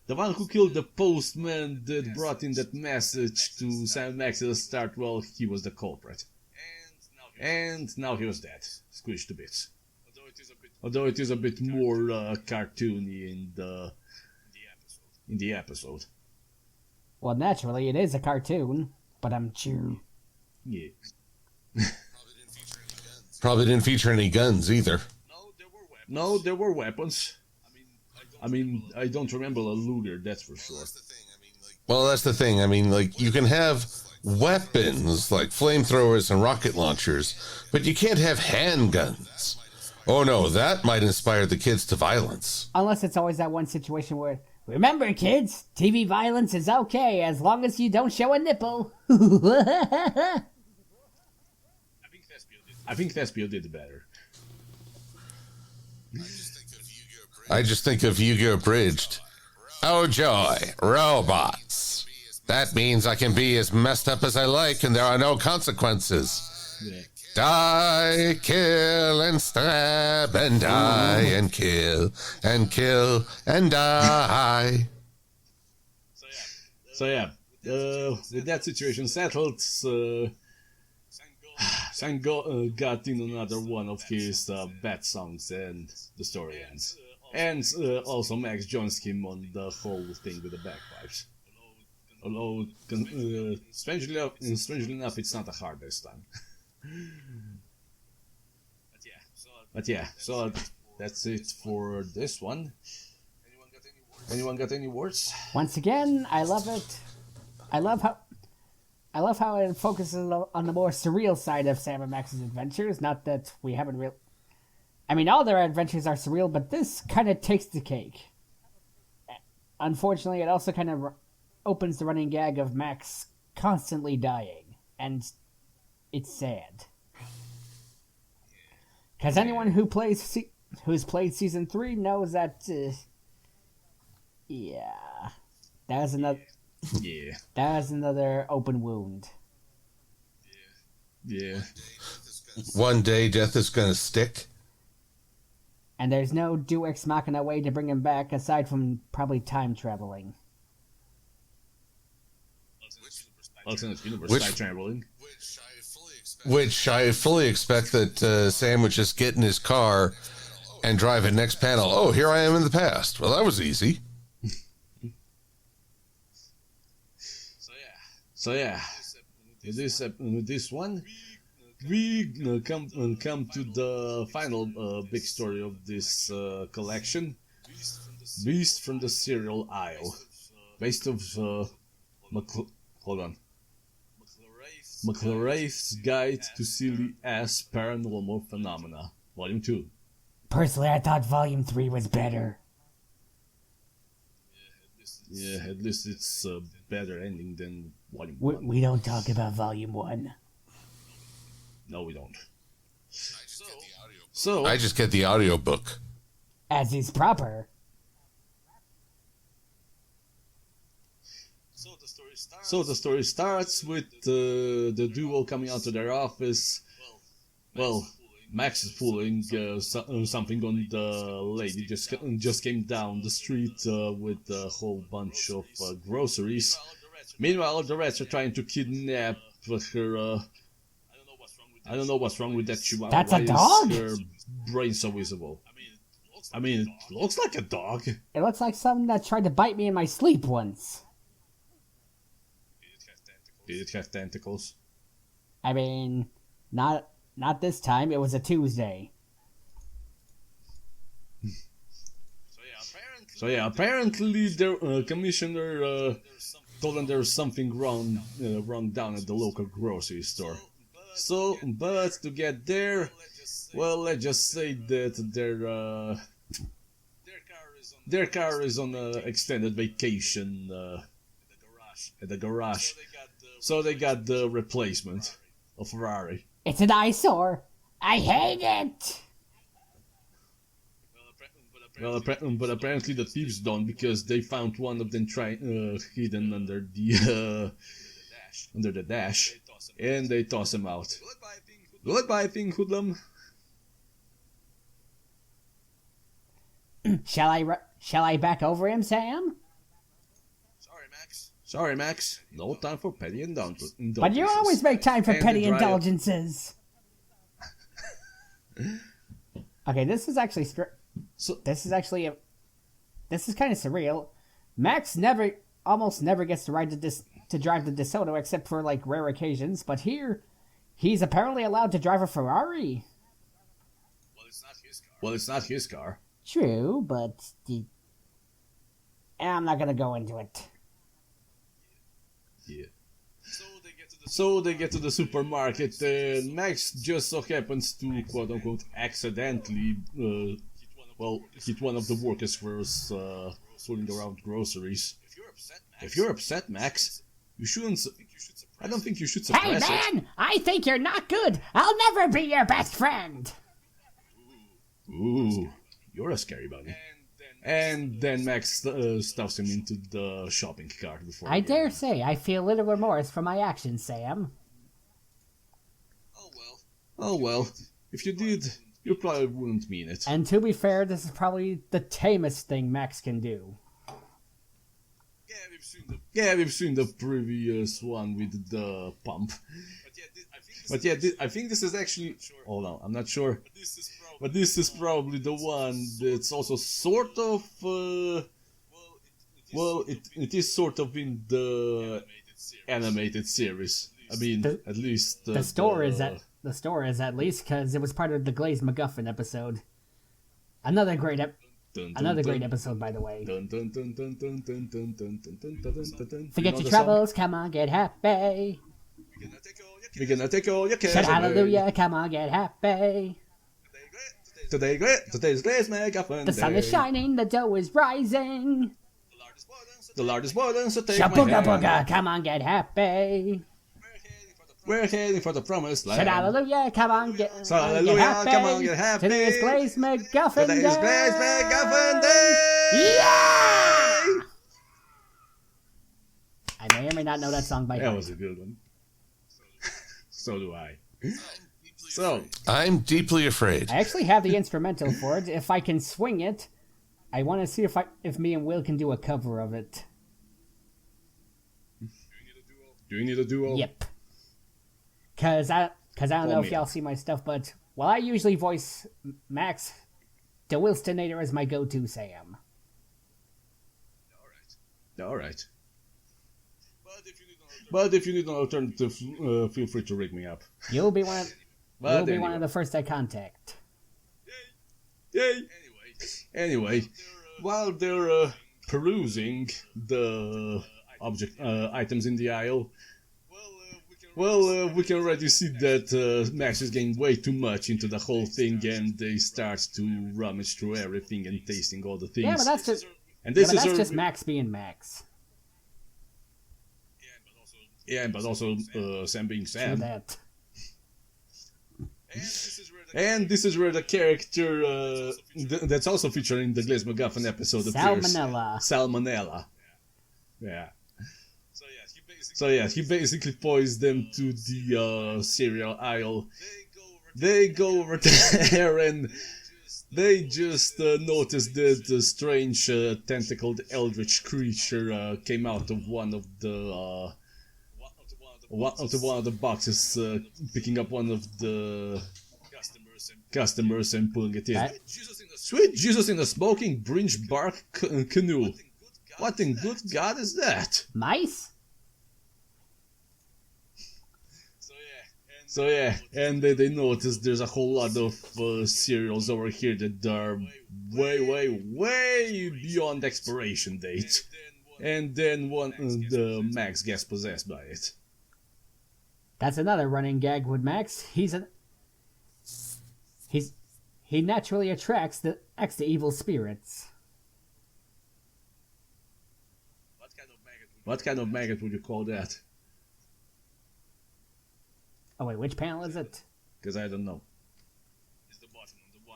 the one who killed the postman that brought in that message to Sam Max at the start, well, he was the culprit. And now he was dead, squished to bits. Although it is a bit more cartoony in the episode. Well, naturally, it is a cartoon, but I'm chew. Yeah. Probably didn't feature any guns either. No, there were weapons. I mean, I don't remember a Luger, that's for sure. Well, that's the thing. I mean, like, you can have weapons like flamethrowers and rocket launchers, but you can't have handguns. Oh no, that might inspire the kids to violence. Unless it's always that one situation where, remember kids, TV violence is okay as long as you don't show a nipple. I think Thespio did better. I just think of Yu-Gi-Oh! Abridged. Oh joy, robots. That means I can be as messed up as I like and there are no consequences. Yeah. Die, kill, and stab, and die, and kill, and kill, and die. So yeah, with that situation settled, Sang got in another one of his bat songs and the story ends. And also Max joins him on the whole thing with the bagpipes. Although, strangely enough, it's not a hard this time. But yeah, so that's it for this one. Anyone got any words? Once again, I love it. I love how it focuses on the more surreal side of Sam and Max's adventures. Not that we haven't really... I mean, all their adventures are surreal, but this kind of takes the cake. Unfortunately, it also kind of opens the running gag of Max constantly dying, and it's sad. Because anyone who's played Season 3 knows that, that was another open wound. Yeah. One day death is gonna stick. And there's no Deus Ex Machina way to bring him back aside from probably time traveling. Alternate universe time traveling. Which I fully expect that Sam would just get in his car and drive it next panel. Oh, here I am in the past. Well, that was easy. So yeah, with this one, we come to the final big story of this collection. Beast from the Cereal Aisle, based of McLeod's Guide to Silly Ass Paranormal Phenomena, Volume 2. Personally, I thought Volume 3 was better. Yeah, at least it's a better ending than Volume 1. We don't talk about Volume 1. No, we don't. So I just get the audiobook. As is proper. So the story starts with the duo coming out to their office. Well, Max is pulling something on the lady just came down the street with a whole bunch of groceries. Meanwhile, the rats are trying to kidnap her. I don't know what's wrong with that chihuahua. That's a dog? Why is her brain so visible? I mean, it looks like a dog. It looks like something that tried to bite me in my sleep once. Did it have tentacles? I mean, not this time. It was a Tuesday. So yeah, apparently their commissioner told them there was something wrong down at the local grocery store. So, but to get there, well, let's just say that their car is on an extended vacation at the garage. So they got the replacement of Ferrari. It's an eyesore. I hate it. Well, but apparently the thieves don't, because they found one of them hidden under the dash, and they toss him out. Goodbye, Pink Hoodlum. Shall I back over him, Sam? Sorry, Max. No time for petty indulgences. But you always make time for petty indulgences. Okay, this is actually this is kind of surreal. Max almost never gets to drive the DeSoto except for like rare occasions, but here he's apparently allowed to drive a Ferrari. Well, it's not his car. True, but I'm not gonna go into it. Yeah. So they get to the supermarket, and Max just so happens to, quote-unquote, accidentally, hit one of the workers who was fooling around groceries. If you're upset, Max, you shouldn't... I don't think you should suppress it. Hey, man! I think you're not good! I'll never be your best friend! Ooh, you're a scary bunny. And then Max stuffs him into the shopping cart before... I dare say I feel little remorse for my actions, Sam. Oh well. If you did, you probably wouldn't mean it. And to be fair, this is probably the tamest thing Max can do. Yeah, we've seen the previous one with the pump. But yeah, I think this is actually... Hold on, I'm not sure. But this is probably the one that's also sort of... it is sort of in the animated series. I mean, at least... The store is at least, because it was part of the Glazed MacGuffin episode. Another great episode, by the way. Forget your troubles, come on, get happy. We're gonna take all your cares Shout away. hallelujah, come on, get happy. Today's Glazed MacGuffin. The sun is shining, the dough is rising. The largest burden, so take Shabooga my hand. booga, come on, get happy. We're heading for the promised land. Shout hallelujah, come on, get Hallelujah, happy. come on, get happy. Today is Glazed MacGuffin Day. Today's Glazed MacGuffin Day. Yeah! I may or may not know that song by heart. That was a good one. So do I. So I'm deeply afraid. I actually have the instrumental for it. If I can swing it, I want to see if me and Will can do a cover of it. do you need a duo? Yep. Cause I don't know if y'all see my stuff, but while I usually voice Max, the Wilstonator is my go-to Sam. All right. But if you need an alternative, feel free to rig me up. You'll be one of the first I contact. Yay! Anyway, while they're perusing the items in the aisle, well, we can already see that Max is getting way too much into the whole thing, and they start to rummage through everything and tasting all the things. Yeah, but that's just and this is just Max being Max. Yeah, but also Sam being Sam. That. And this is where the character that's also featured in the Glaze McGuffin episode appears. Salmonella. Yeah. So yeah, he basically poised them to the cereal aisle. They go over there and they just noticed that a strange tentacled eldritch creature came out of one of the boxes, picking up one of the customers and pulling it in. Sweet Jesus in a smoking brinch bark canoe. What in good God is that? Mice? So yeah, and they notice there's a whole lot of cereals over here that are way beyond expiration date. And then the Max gets possessed by it. That's another running gag with Max. He naturally attracts the evil spirits. What kind of maggot would you call that? Oh wait, which panel is it? Because I don't know.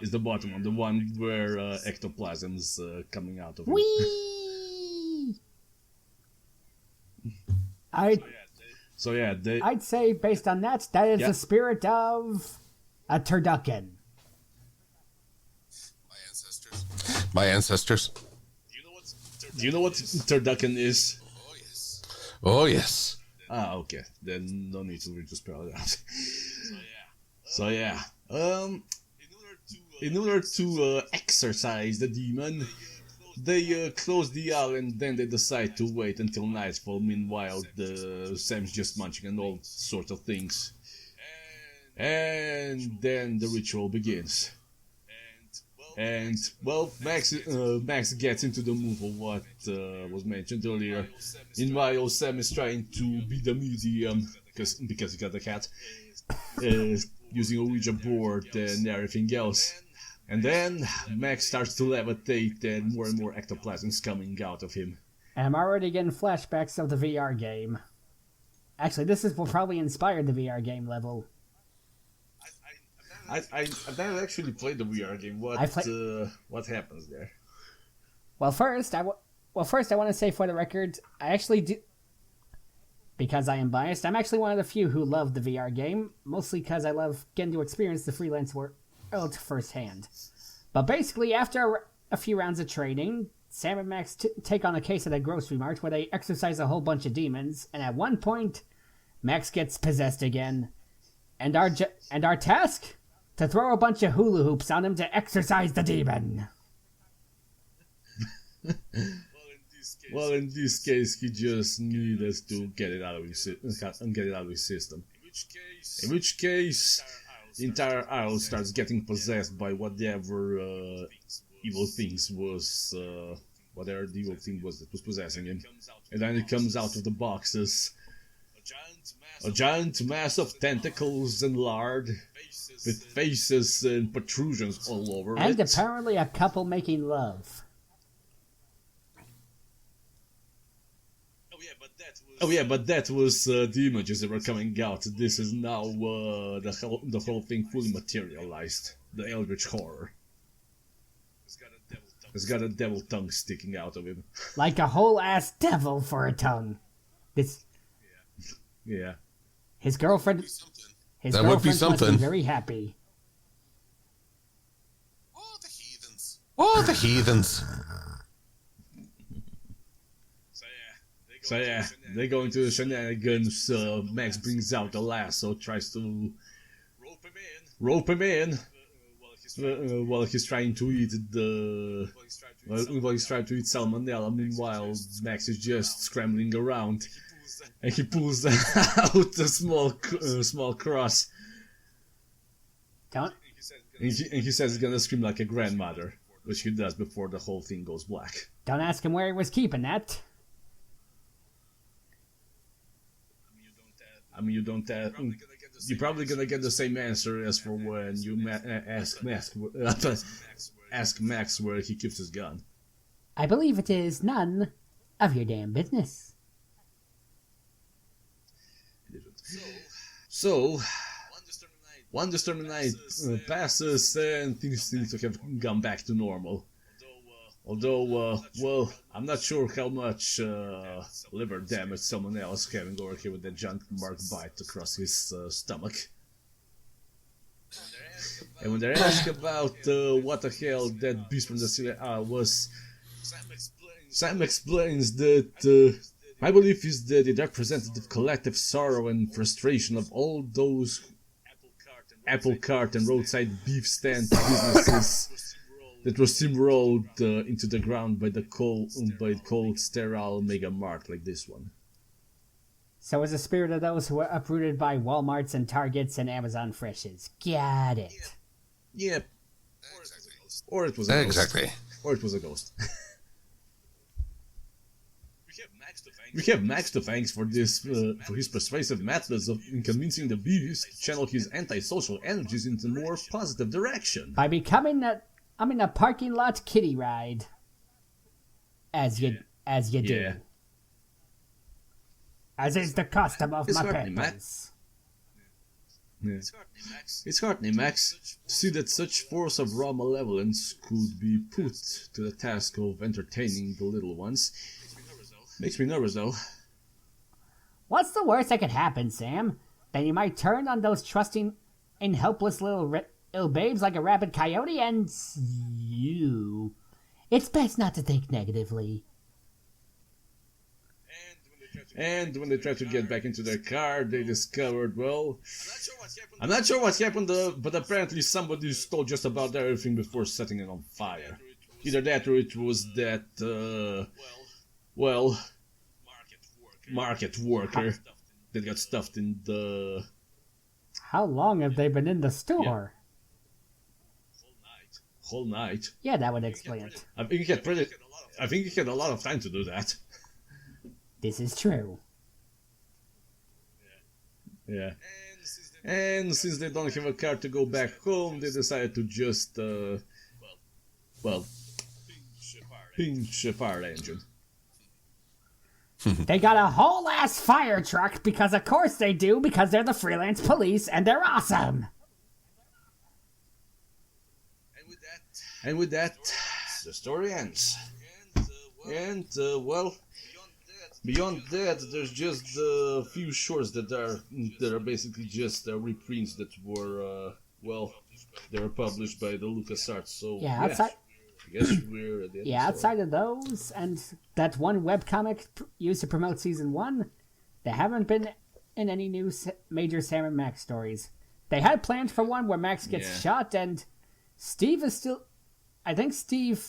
It's the bottom one, the one where ectoplasm's coming out of it. Whee! So yeah, I'd say based on that is the spirit of a turducken. My ancestors. Do you know what turducken is? Oh yes. Ah, okay. Then no need to spell it out. So yeah. In order to exorcise the demon, they close the aisle and then they decide to wait until nightfall. Meanwhile, Sam's just munching on all sorts of things. And then the ritual begins. And, well, Max gets into the move of what was mentioned earlier. Meanwhile, Sam is trying to be the medium, because he got the cat, using a Ouija board and everything else. And then Max starts to levitate and more ectoplasm's coming out of him. And I'm already getting flashbacks of the VR game. Actually, this is what probably inspired the VR game level. I've never actually played the VR game. What happens there? Well, first I want to say for the record, I actually do, because I am biased, I'm actually one of the few who love the VR game, mostly because I love getting to experience the freelance world firsthand. But basically, after a few rounds of training, Sam and Max take on a case at a grocery mart where they exorcise a whole bunch of demons, and at one point, Max gets possessed again, and our task? To throw a bunch of hula hoops on him to exorcise the demon. Well, in this case, he just needed to get it out of his system. In which case, the entire aisle starts getting possessed by whatever evil things was, whatever the evil thing was that was possessing him. And then it comes out of the boxes. A giant mass of tentacles and lard, with faces and protrusions all over and it. And apparently a couple making love. Oh yeah, but that was the images that were coming out. This is now the whole thing fully materialized. The Eldritch Horror. It's got a devil tongue sticking out of him. Like a whole ass devil for a tongue. Yeah. His girlfriend would be something. Must be very happy. Oh, the heathens. Oh, the heathens. So yeah, they go into the shenanigans. Max brings out the lasso, tries to rope him in while he's trying to eat salmonella. Meanwhile, Max is just scrambling around. And he pulls out a small cross. Don't. And he says he's gonna scream like a grandmother. which he does before the whole thing goes black. Don't ask him where he was keeping that. I mean, you're probably gonna get the same answer as for when you ask Max where he keeps his gun. I believe it is none of your damn business. So, one disturbing night passes and things seem to have gone back to normal. Although, well, I'm not sure how much liver damage someone else having over here with that junk mark bite across his stomach. And when they're asked about what the hell that beast from the city was, Sam explains that my belief is that it represented the collective sorrow and frustration of all those apple cart and roadside beef stand businesses that were steamrolled into the ground by the cold, sterile mega mart like this one. So it's the spirit of those who were uprooted by Walmarts and Targets and Amazon Freshes. Got it. Yep. Or it was a ghost. Exactly. Or it was a ghost. We have Max to thanks for this, for his persuasive methods of convincing the beast to channel his antisocial energies into a more positive direction. By becoming a parking lot kiddie ride. As you do. As is the custom of my peppers. Yeah. It's heartening, Max, to see that such force of raw malevolence could be put to the task of entertaining the little ones. Makes me nervous, though. What's the worst that could happen, Sam? Then you might turn on those trusting and helpless little babes like a rabid coyote and you. It's best not to think negatively. And when they tried to get back into their car, they discovered, well, I'm not sure what happened, but apparently somebody stole just about everything before setting it on fire. Either that or it was that, market worker that got stuffed in the... How long have they been in the store? Whole night. Yeah, that would explain it. I think he had a lot of time to do that. This is true. Yeah. And since they don't have a car to go back home, they decided to just, pinch a fire engine. They got a whole ass fire truck because of course they do, because they're the freelance police and they're awesome. And with that, the story ends. And, well, beyond that, there's just a few shorts that are basically just reprints that were, they were published by the LucasArts. So yeah, outside. I guess we're at the end. Yeah, outside of those and that one webcomic used to promote season 1, there haven't been in any new major Sam and Max stories. They had planned for one where Max gets shot, and Steve is still. I think Steve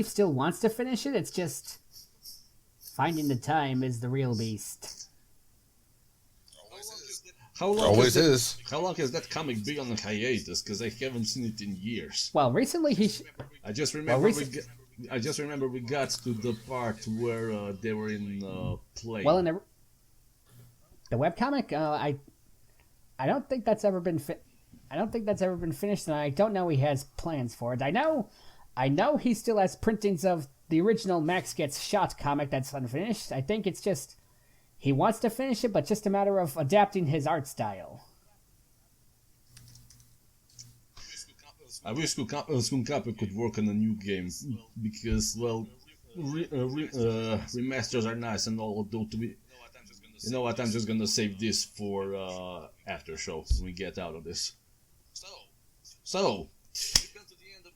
still wants to finish it. It's just finding the time is the real beast. How long Always is. How long has that comic been on a hiatus? Because I haven't seen it in years. Well, recently I just remember we got to the part where they were in play. Well, in the webcomic, I don't think that's ever been finished, and I don't know he has plans for it. I know he still has printings of the original Max Gets Shot comic that's unfinished. I think it's just he wants to finish it, but just a matter of adapting his art style. I wish Skunkappa could work on a new game, because, well, remasters are nice and all, though you know what, I'm just gonna save this for after show when we get out of this. So,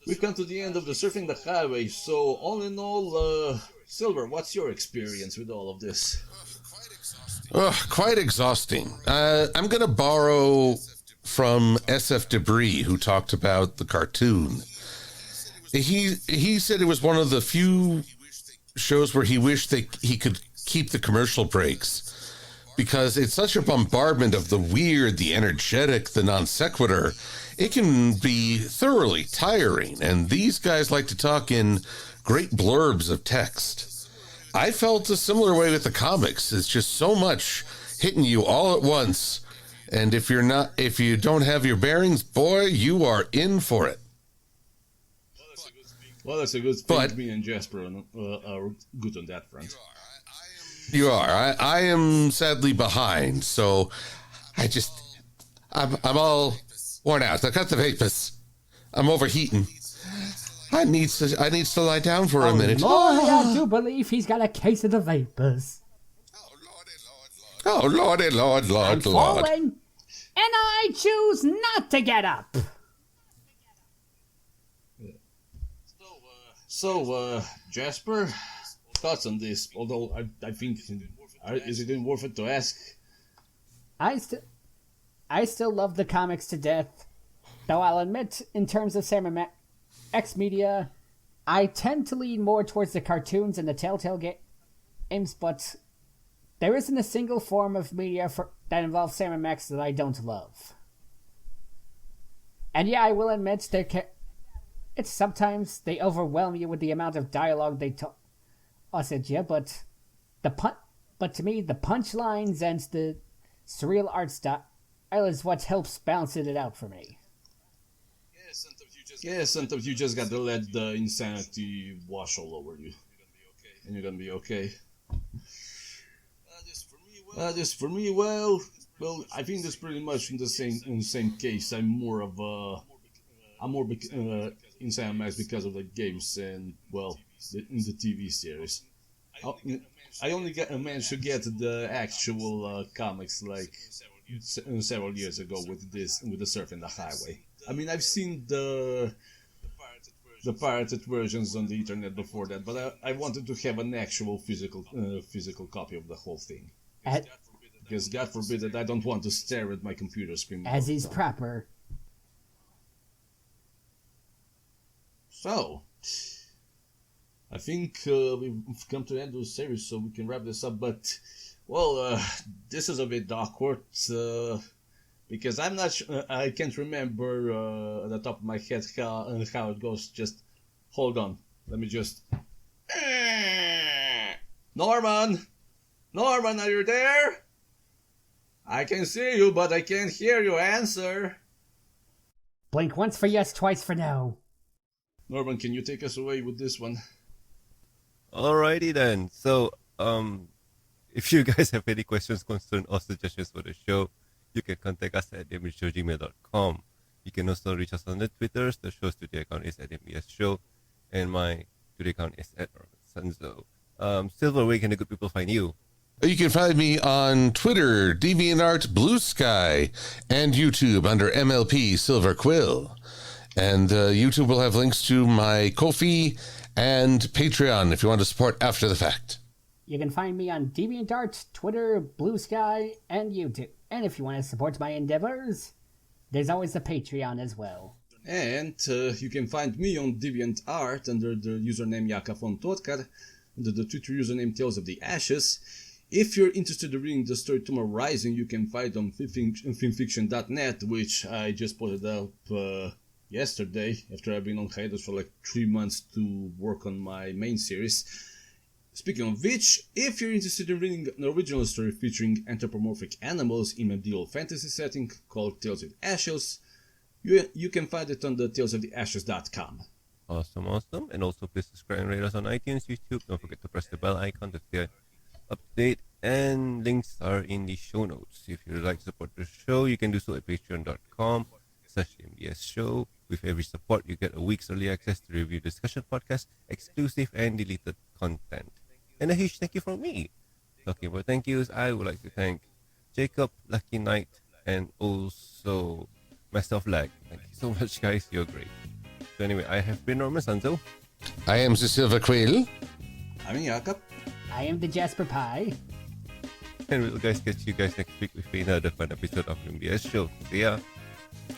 we've come to the end of the Surfing the Highway, so all in all, Silver, what's your experience with all of this? Quite exhausting. I'm going to borrow from SF Debris, who talked about the cartoon. He said it was one of the few shows where he wished he could keep the commercial breaks, because it's such a bombardment of the weird, the energetic, the non sequitur. it can be thoroughly tiring, and these guys like to talk in great blurbs of text. I felt a similar way with the comics. It's just so much hitting you all at once, and if you don't have your bearings, boy, you are in for it. Well, that's a good thing. But me and Jasper are good on that front. You are. I am sadly behind, so I'm all worn out. I got the vapors. I'm overheating. I need to lie down for a minute. Lord, I do believe he's got a case of the vapors. Oh, Lordy, Lord. I'm falling, and I choose not to get up. So, Jasper, thoughts on this? Although I think, is it even worth it to ask? I still love the comics to death, though I'll admit, in terms of Sam X media, I tend to lean more towards the cartoons and the Telltale games, but there isn't a single form of media that involves Sam Max that I don't love. And yeah, I will admit, it's sometimes they overwhelm you with the amount of dialogue they toss at you, but to me, the punchlines and the surreal art style is what helps balance it out for me. Sometimes you just gotta let the insanity wash all over you, and you're gonna be okay. Just for me, well, I think that's pretty much in the same case. I'm more in Sam Max because of the games and in the TV series. I only managed to get the actual comics like several years ago with the Surfin the Highway. I mean, I've seen the pirated versions on the internet before that, but I wanted to have an actual physical copy of the whole thing. Because God forbid that I don't want to stare at my computer screen. As is proper. So, I think we've come to the end of the series, so we can wrap this up. But, this is a bit awkward because I'm not sure. I can't remember at the top of my head how it goes. Just hold on. Let me just. Norman, are you there? I can see you, but I can't hear you answer. Blink once for yes, twice for no. Norman, can you take us away with this one? Alrighty then. So, if you guys have any questions, concerns, or suggestions for the show, you can contact us at mbsshow@gmail.com. You can also reach us on the Twitters. The show's Twitter account is at MBS Show, and my Twitter account is at Sanzo. Silver, where can the good people find you? You can find me on Twitter, DeviantArt, Blue Sky, and YouTube under MLP Silver Quill. And YouTube will have links to my Ko-fi and Patreon if you want to support after the fact. You can find me on DeviantArt, Twitter, Blue Sky, and YouTube. And if you want to support my endeavors, there's always the Patreon as well. And you can find me on DeviantArt under the username Jakob Fon Torkar, under the Twitter username Tales of the Ashes. If you're interested in reading the story Tomorrow Rising, you can find it on filmfiction.net, which I just put it up yesterday after I've been on hiatus for like 3 months to work on my main series. Speaking of which, if you're interested in reading an original story featuring anthropomorphic animals in a medieval fantasy setting called Tales of the Ashes, you can find it on the talesoftheashes.com. Awesome. And also please subscribe and rate us on iTunes, YouTube. Don't forget to press the bell icon to get update, and links are in the show notes. If you'd like to support the show, you can do so at patreon.com/MBS Show. With every support, you get a week's early access to review discussion podcasts, exclusive and deleted content. And a huge thank you from me. Talking about thank yous, I would like to thank Jacob, Lucky Knight, and also myself, Lag. Thank you so much, guys. You're great. So anyway, I have been Norman Sanzo. I am Silver Quill. I'm Jakob. I am the JasperPie. And we'll catch you guys next week with another fun episode of the MBS Show. See ya.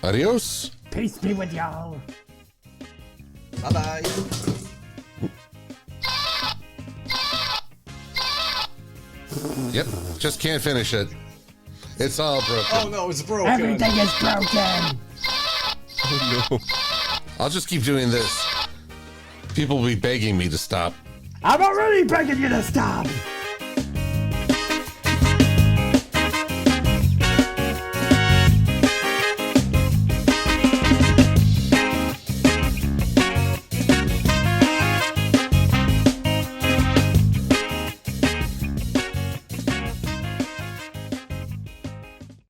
Adios. Peace be with y'all. Bye-bye. Yep, just can't finish it. It's all broken. Oh no, it's broken. Everything is broken. Oh no. I'll just keep doing this. People will be begging me to stop. I'm already begging you to stop!